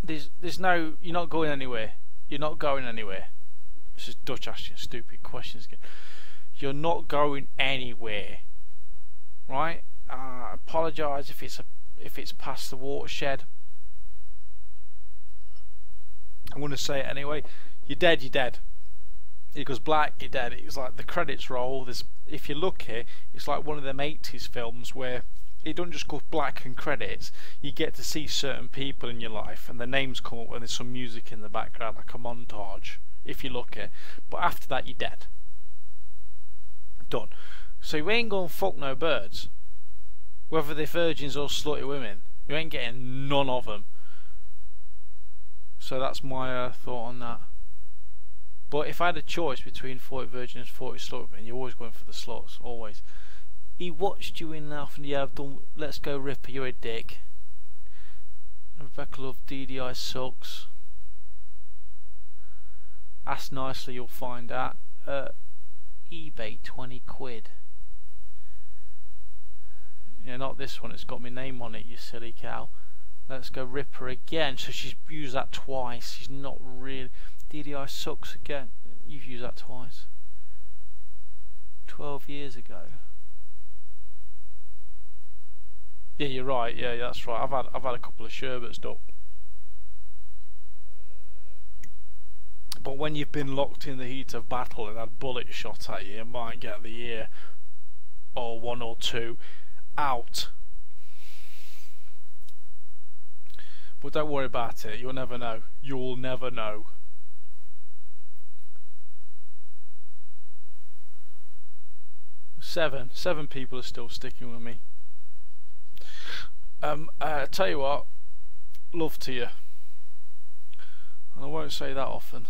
There's no. You're not going anywhere. You're not going anywhere. This is Dutch asking stupid questions again. You're not going anywhere, right? I apologise if it's past the watershed. I'm going to say it anyway. You're dead. You're dead. It goes black. You're dead. It's like the credits roll. If you look here, it's like one of them 80s films where it don't just go black and credits. You get to see certain people in your life, and the names come up when there's some music in the background, like a montage. If you look here, but after that, you're dead. Done. So you ain't gonna fuck no birds, whether they're virgins or slutty women. You ain't getting none of them. So that's my thought on that. But if I had a choice between 40 virgins and 40 slutty women, you're always going for the sluts, always. He watched you in Lauf and yeah, I've done. Let's go, Ripper. You're a dick. Rebecca Love, DDI sucks. Ask nicely, you'll find out. eBay 20 quid. Yeah, not this one, it's got my name on it, you silly cow. Let's go, Ripper again. So she's used that twice. She's not really. DDI sucks again. You've used that twice. 12 years ago. Yeah, you're right. Yeah, that's right. I've had a couple of sherbets, Duck. But when you've been locked in the heat of battle and had bullets shot at you, you might get the ear or one or two out. But don't worry about it. You'll never know. You'll never know. Seven people are still sticking with me. Tell you what, love to you. And I won't say that often.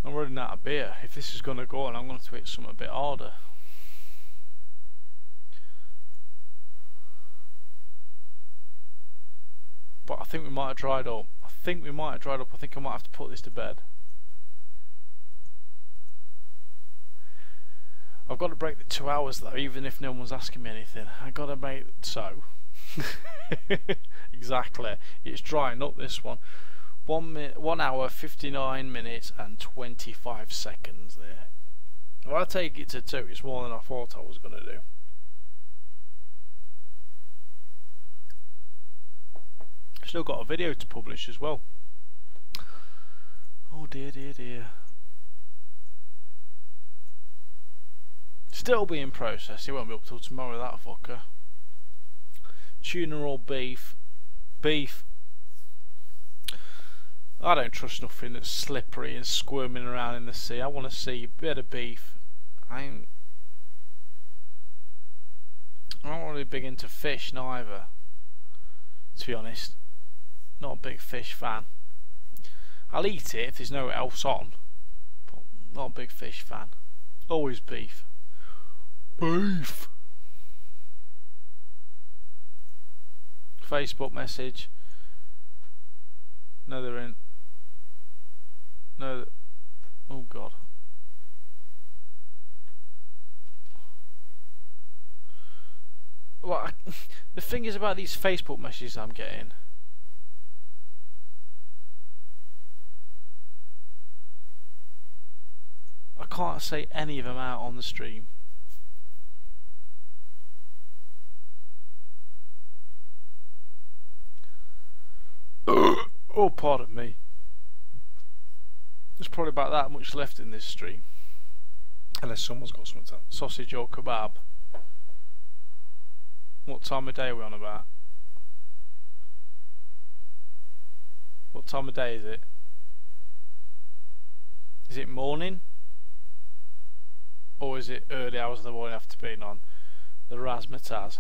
I'm running out of beer. If this is going to go on, I'm going to hit something a bit harder. But I think we might have dried up. I think I might have to put this to bed. I've got to break the 2 hours though, even if no one's asking me anything. I've got to make it so. Exactly. It's drying up, this one. 1 hour, 59 minutes and 25 seconds there. If I take it to 2, it's more than I thought I was going to do. Still got a video to publish as well. Oh dear, dear, dear. Still being processed. It won't be up till tomorrow, that fucker. Tuna or beef? Beef. I don't trust nothing that's slippery and squirming around in the sea. I want to see a bit of beef. I'm not really big into fish neither, to be honest. Not a big fish fan. I'll eat it if there's no else on, but not a big fish fan. Always beef. Beef. Facebook message. No, they're in. No. Oh God. Well, the thing is about these Facebook messages I'm getting. I can't say any of them out on the stream. Oh, pardon me. There's probably about that much left in this stream. Unless someone's got something to say. Sausage or kebab. What time of day are we on about? What time of day is it? Is it morning? Or is it early hours of the morning after being on the razzmatazz?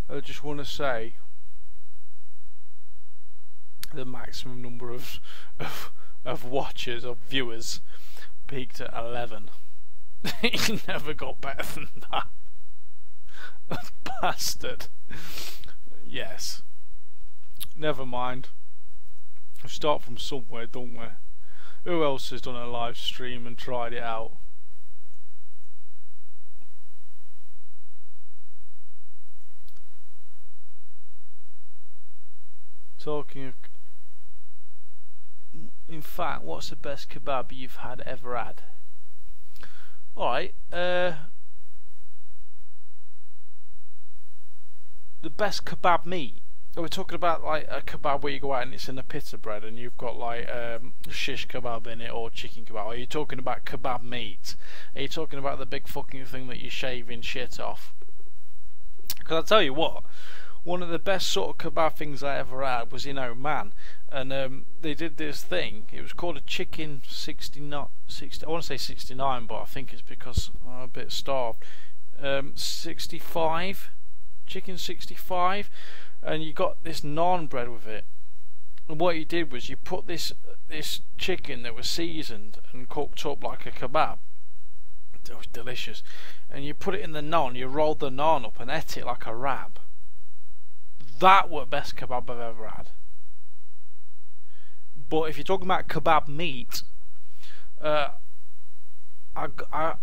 I just want to say the maximum number of watchers or viewers peaked at 11. He never got better than that. Bastard. Yes. Never mind. We start from somewhere, don't we? Who else has done a live stream and tried it out? Talking of, in fact, what's the best kebab you've ever had? Alright, the best kebab meat. We're talking about like a kebab where you go out and it's in a pita bread and you've got like shish kebab in it or chicken kebab. Are you talking about kebab meat? Are you talking about the big fucking thing that you're shaving shit off? Because I'll tell you what, one of the best sort of kebab things I ever had was in Oman, and they did this thing. It was called a chicken 69. I want to say 69, but I think it's because I'm a bit starved. 65, chicken 65, and you got this naan bread with it. And what you did was you put this chicken that was seasoned and cooked up like a kebab. It was delicious, and you put it in the naan. You rolled the naan up and ate it like a wrap. That was the best kebab I've ever had. But if you're talking about kebab meat, I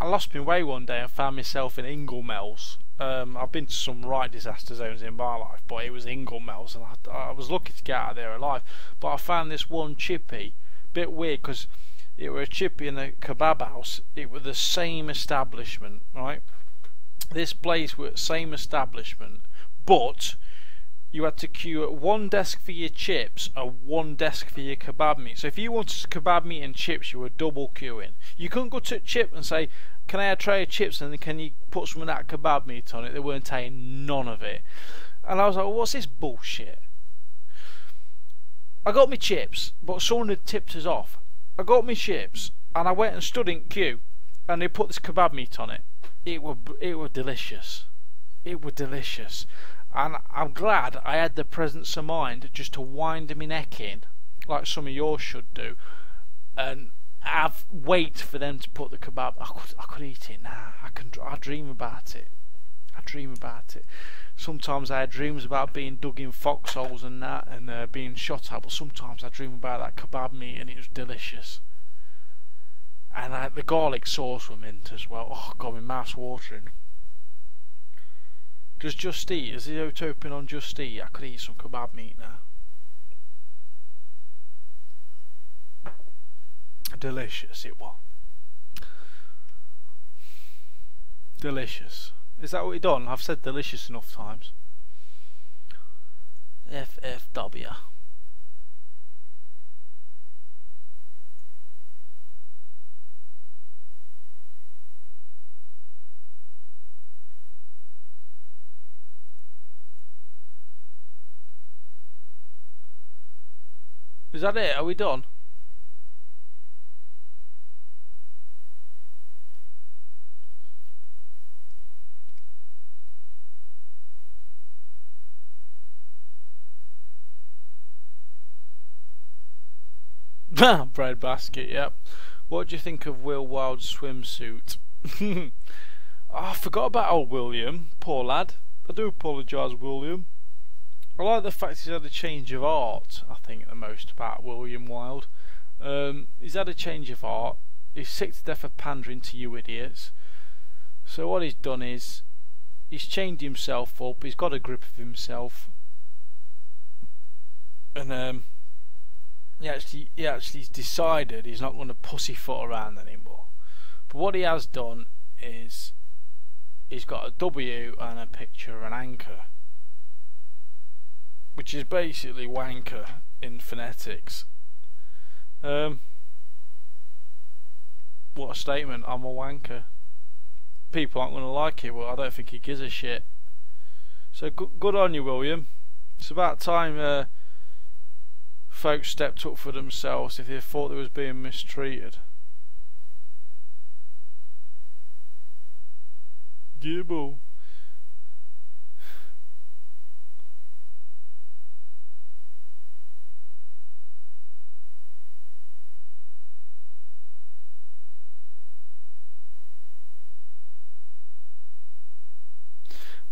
lost my way one day and found myself in Inglemells. I've been to some right disaster zones in my life, but it was Inglemells, and I was lucky to get out of there alive. But I found this one chippy, bit weird, because it was a chippy in a kebab house. It was the same establishment, right? This place was the same establishment, but you had to queue at one desk for your chips and one desk for your kebab meat. So if you wanted kebab meat and chips, you were double queuing. You couldn't go to a chip and say, can I have a tray of chips and can you put some of that kebab meat on it? They weren't taking none of it. And I was like, well, what's this bullshit? I got my chips, but someone had tipped us off. I got my chips and I went and stood in queue and they put this kebab meat on it. It were delicious. It were delicious. And I'm glad I had the presence of mind just to wind my neck in, like some of yours should do, and wait for them to put the kebab. I could eat it now. I dream about it. I dream about it. Sometimes I had dreams about being dug in foxholes and that, and being shot at. But sometimes I dream about that kebab meat, and it was delicious. And the garlic sauce was mint as well. Oh God, my mouth's watering. Does Just Eat, is it open on Just Eat? I could eat some kebab meat now. Delicious it was. Delicious. Is that what you done? I've said delicious enough times. FFW. Is that it? Are we done? Bread basket, yep. What do you think of Will Wild's swimsuit? Oh, I forgot about old William. Poor lad. I do apologise, William. I like the fact he's had a change of art, I think, the most about William Wilde. He's had a change of art. He's sick to death of pandering to you idiots. So what he's done is, he's chained himself up, he's got a grip of himself. And he actually's decided he's not going to pussyfoot around anymore. But what he has done is, he's got a W and a picture of an anchor, which is basically wanker in phonetics. What a statement. I'm a wanker. People aren't going to like it, but I don't think he gives a shit. So good on you, William. It's about time folks stepped up for themselves if they thought they was being mistreated. Gibble.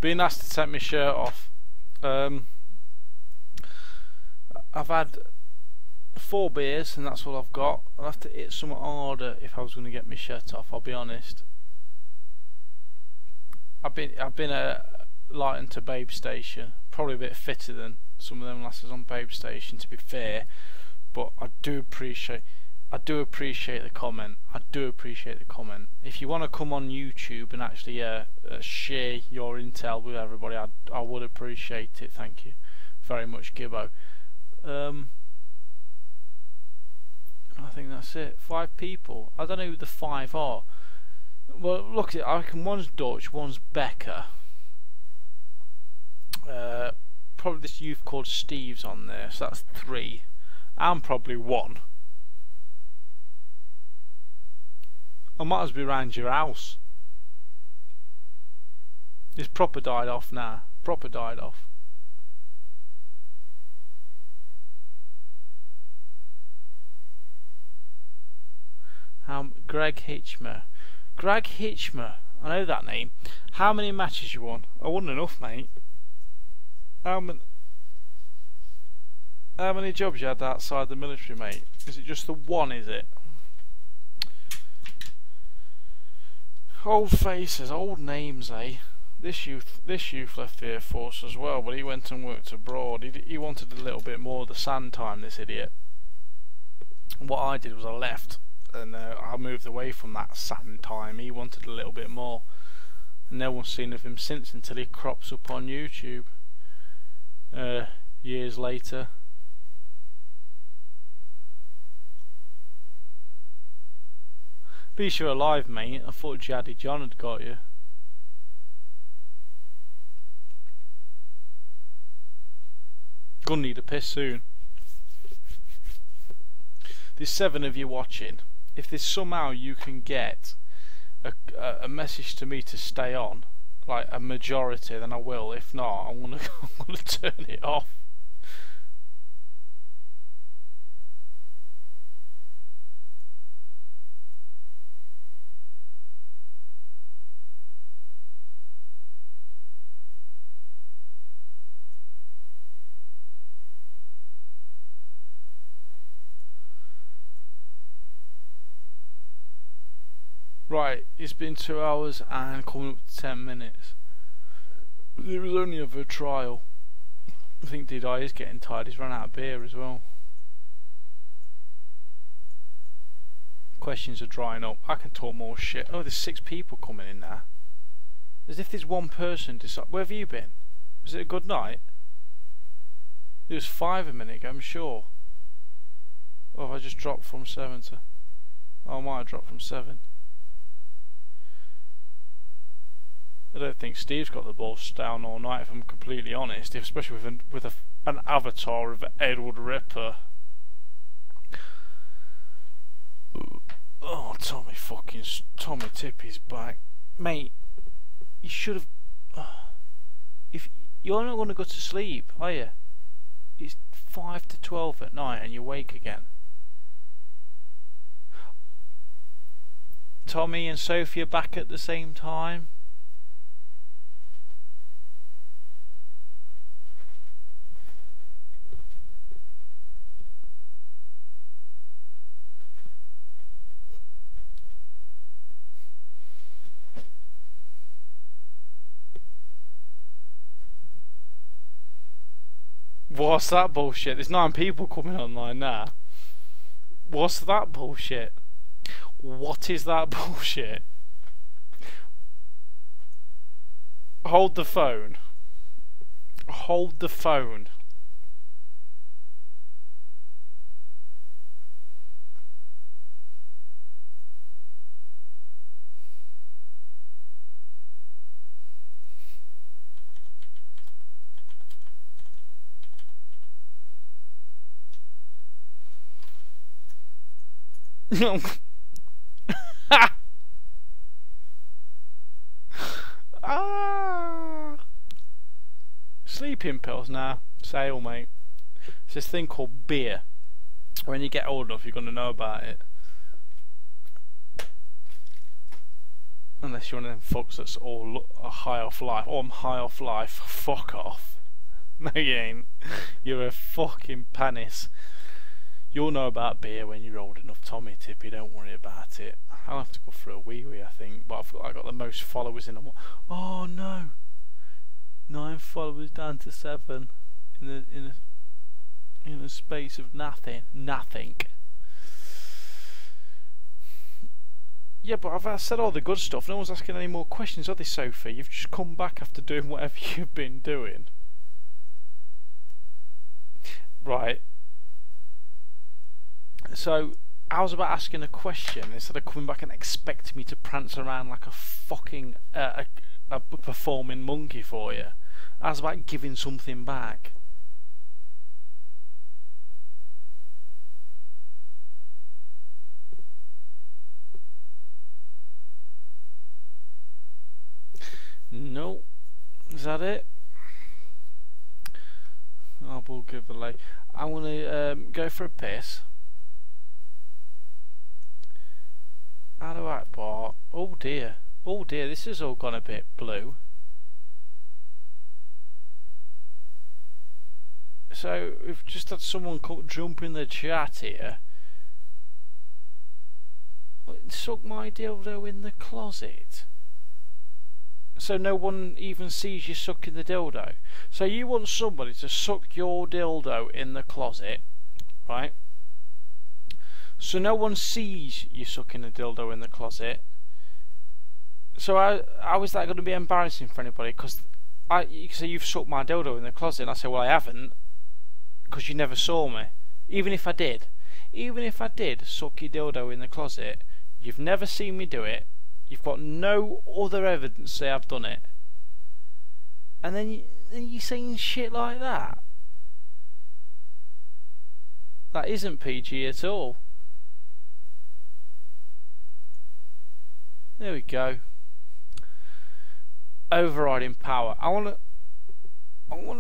Being asked to take my shirt off. I've had 4 beers and that's all I've got. I'll have to hit something harder if I was going to get my shirt off, I'll be honest. I've been lighting to Babe Station, probably a bit fitter than some of them lasses on Babe Station, to be fair, but I do appreciate the comment. I do appreciate the comment. If you want to come on YouTube and actually share your intel with everybody, I would appreciate it. Thank you very much, Gibbo. I think that's it. 5 people. I don't know who the 5 are. Well, look, I reckon one's Dutch, one's Becca. Probably this youth called Steve's on there, so that's 3. I'm probably 1. I might as well be round your house. It's proper died off now. Proper died off. Greg Hitchmer. Greg Hitchmer. I know that name. How many matches you won? I won enough, mate. How many jobs you had outside the military, mate? Is it just the one, is it? Old faces, old names, eh? This youth left the Air Force as well, but he went and worked abroad. He wanted a little bit more of the sand time, this idiot. What I did was I left, and I moved away from that sand time. He wanted a little bit more, and no one's seen of him since until he crops up on YouTube years later. At least you're alive, mate. I thought Jaddy John had got you. Gonna need a piss soon. There's 7 of you watching. If there's somehow you can get a message to me to stay on, like a majority, then I will. If not, I'm gonna turn it off. Right, it's been 2 hours and coming up to 10 minutes. It was only of a trial. I think D-Dye is getting tired. He's run out of beer as well. Questions are drying up. I can talk more shit. Oh, there's 6 people coming in now. As if there's one person decide. Where have you been? Was it a good night? It was 5 a minute ago, I'm sure. Or have I just dropped from 7 to... Oh, I might have dropped from 7. I don't think Steve's got the balls down all night, if I'm completely honest, especially with an avatar of Edward Ripper. Oh, Tommy Tippy's back. Mate, you should have... If you're not going to go to sleep, are you? It's 5 to 12 at night and you wake again. Tommy and Sophie are back at the same time. What's that bullshit? There's 9 people coming online now. What's that bullshit? What is that bullshit? Hold the phone. Hold the phone. Ah. Sleeping pills now. Sale, mate. It's this thing called beer. When you get old enough, you're going to know about it. Unless you're one of them fucks that's all high off life. Oh, I'm high off life. Fuck off. No, you ain't. You're a fucking panis. You'll know about beer when you're old enough, Tommy Tippy. Don't worry about it. I'll have to go for a wee, I think. But I got the most followers in a... Oh no! 9 followers down to 7 in a space of nothing. Yeah, but I've said all the good stuff. No one's asking any more questions, are they, Sophie? You've just come back after doing whatever you've been doing. Right. So, I was about asking a question instead of coming back and expecting me to prance around like a fucking a performing monkey for you. I was about giving something back. No. Is that it? I will give a lay. I want to go for a piss. How do I... Oh dear. Oh dear, this has all gone a bit blue. So, we've just had someone jump in the chat here. Suck my dildo in the closet. So no one even sees you sucking the dildo. So you want somebody to suck your dildo in the closet, right? So no one sees you sucking a dildo in the closet. So how is that going to be embarrassing for anybody? Because you say you've sucked my dildo in the closet, and I say, well, I haven't, because you never saw me. Even if I did suck your dildo in the closet, you've never seen me do it. You've got no other evidence to say I've done it. And then you're saying shit like that. That isn't PG at all. There we go. Overriding power. I wanna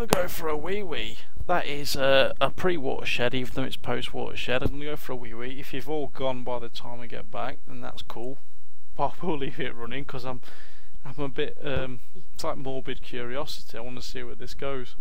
go for a wee. That is a pre-watershed, even though it's post-watershed. I'm gonna go for a wee. If you've all gone by the time I get back, then that's cool. But I will leave it running because I'm a bit it's like morbid curiosity. I want to see where this goes.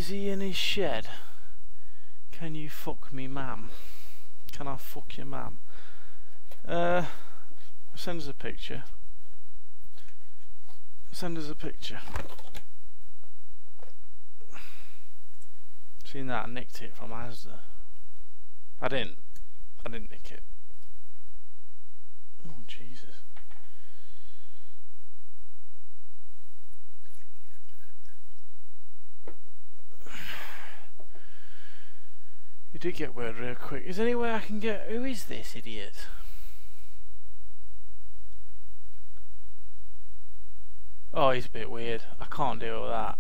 Is he in his shed? Can you fuck me, ma'am? Can I fuck your ma'am? Send us a picture. Send us a picture. Seen that? I nicked it from Asda. I didn't nick it. Oh Jesus. You did get word real quick. Is there any way I can get... Who is this idiot? Oh, he's a bit weird. I can't deal with that.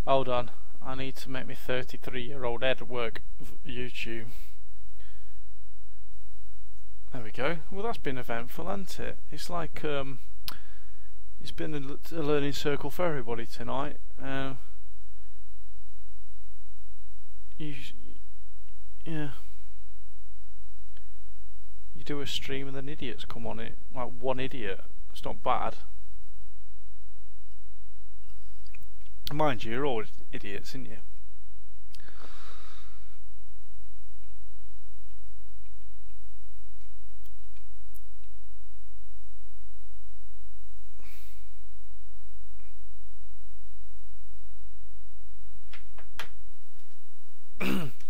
Hold on. I need to make my 33-year-old head work YouTube. There we go. Well, that's been eventful, hasn't it? It's like it's been a learning circle for everybody tonight. Yeah. You do a stream and then idiots come on it. Like one idiot. It's not bad. Mind you, you're all idiots, aren't you?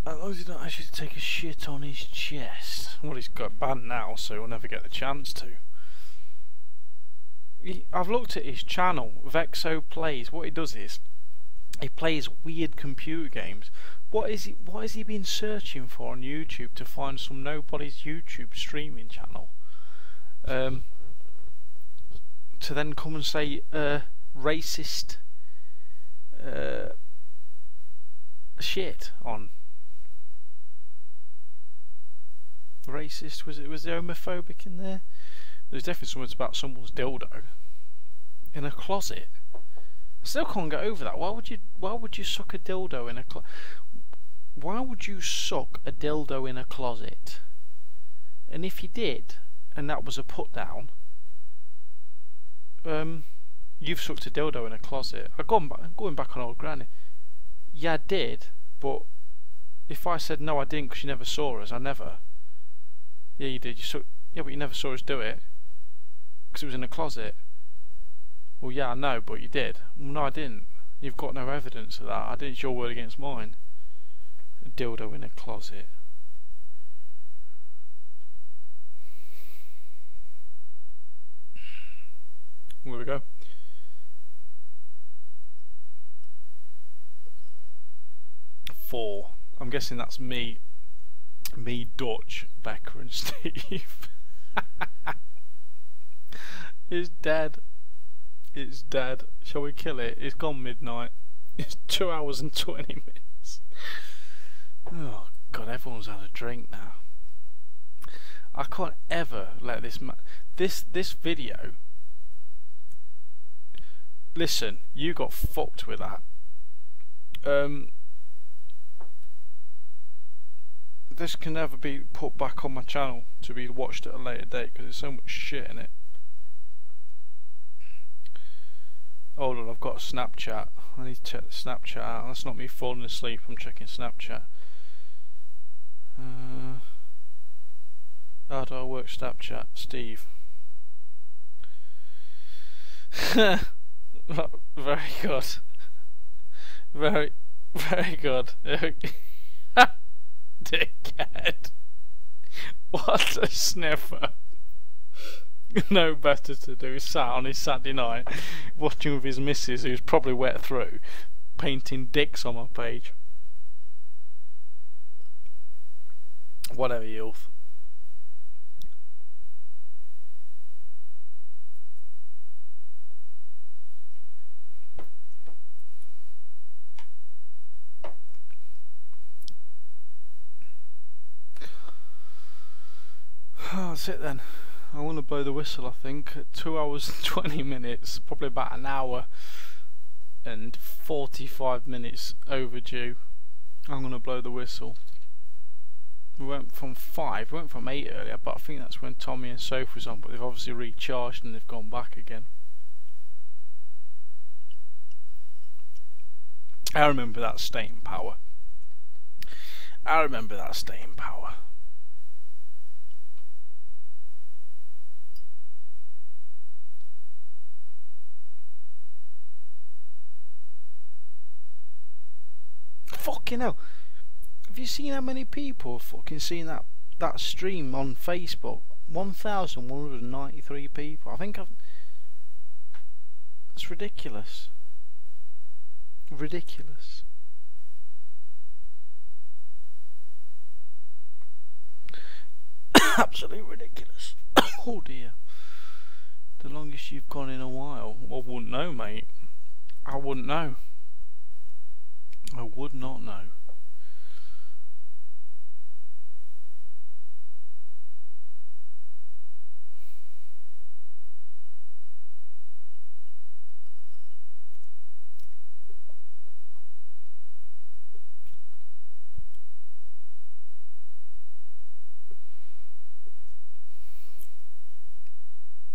As long as he don't actually take a shit on his chest. Well, he's got banned now, so he'll never get the chance to. I've looked at his channel, Vexo Plays. What he does is, he plays weird computer games. What has he been searching for on YouTube to find some nobody's YouTube streaming channel? To then come and say racist shit on. Racist, was there homophobic in there? There's definitely something about someone's dildo in a closet. I still can't get over that. Why would you suck a dildo in a why would you suck a dildo in a closet? And if you did, and that was a put down, you've sucked a dildo in a closet. Going back on old granny. Yeah, I did, but if I said no, I didn't because you never saw us. I never. Yeah, you did. Yeah, but you never saw us do it because it was in a closet. Well, yeah, I know, but you did. Well, no, I didn't. You've got no evidence of that. I didn't. It's your word against mine. A dildo in a closet. There we go. Four. I'm guessing that's me, Dutch, Becca and Steve. It's dead. It's dead. Shall we kill it? It's gone midnight. It's 2 hours and 20 minutes. Oh God, everyone's had a drink now. I can't ever let this video. Listen, you got fucked with that. This can never be put back on my channel to be watched at a later date because there's so much shit in it. Hold on, I've got a Snapchat. I need to check the Snapchat out. That's not me falling asleep, I'm checking Snapchat. How do I work Snapchat? Steve. Very good. Very good. Dickhead. What a sniffer. No better to do. Sat on his Saturday night watching with his missus, who's probably wet through, painting dicks on my page. Whatever, youth. Oh, that's it then. I want to blow the whistle, I think. 2 hours and 20 minutes, probably about an hour and 45 minutes overdue. I'm going to blow the whistle. We went from 5, we went from 8 earlier, but I think that's when Tommy and Soph was on, but they've obviously recharged and they've gone back again. I remember that staying power. I remember that staying power. Fucking hell. Have you seen how many people have fucking seen that stream on Facebook? 1,193 people. I think it's ridiculous. Ridiculous. Absolutely ridiculous. Oh dear. The longest you've gone in a while. I wouldn't know, mate. I wouldn't know. I would not know.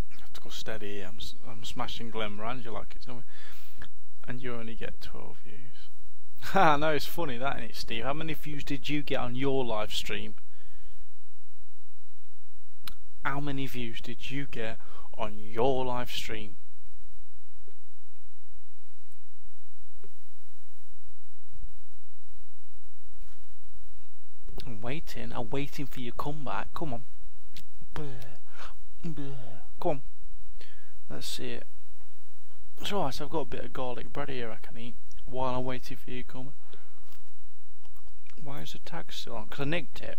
I have to go steady. I'm smashing Glen Morangi like it's something. And you only get 12 views. Ha, no, it's funny that, isn't it, Steve? How many views did you get on your live stream? How many views did you get on your live stream? I'm waiting for your comeback. Come on. Come on. Let's see it. It's alright, so I've got a bit of garlic bread here I can eat while I'm waiting for you to come. Why is the tag still on? Because I nicked it.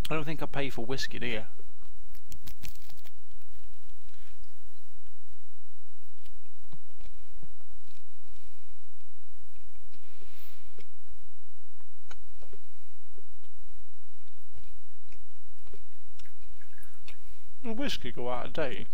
I don't think I pay for whiskey, do you? The whiskey go out of date.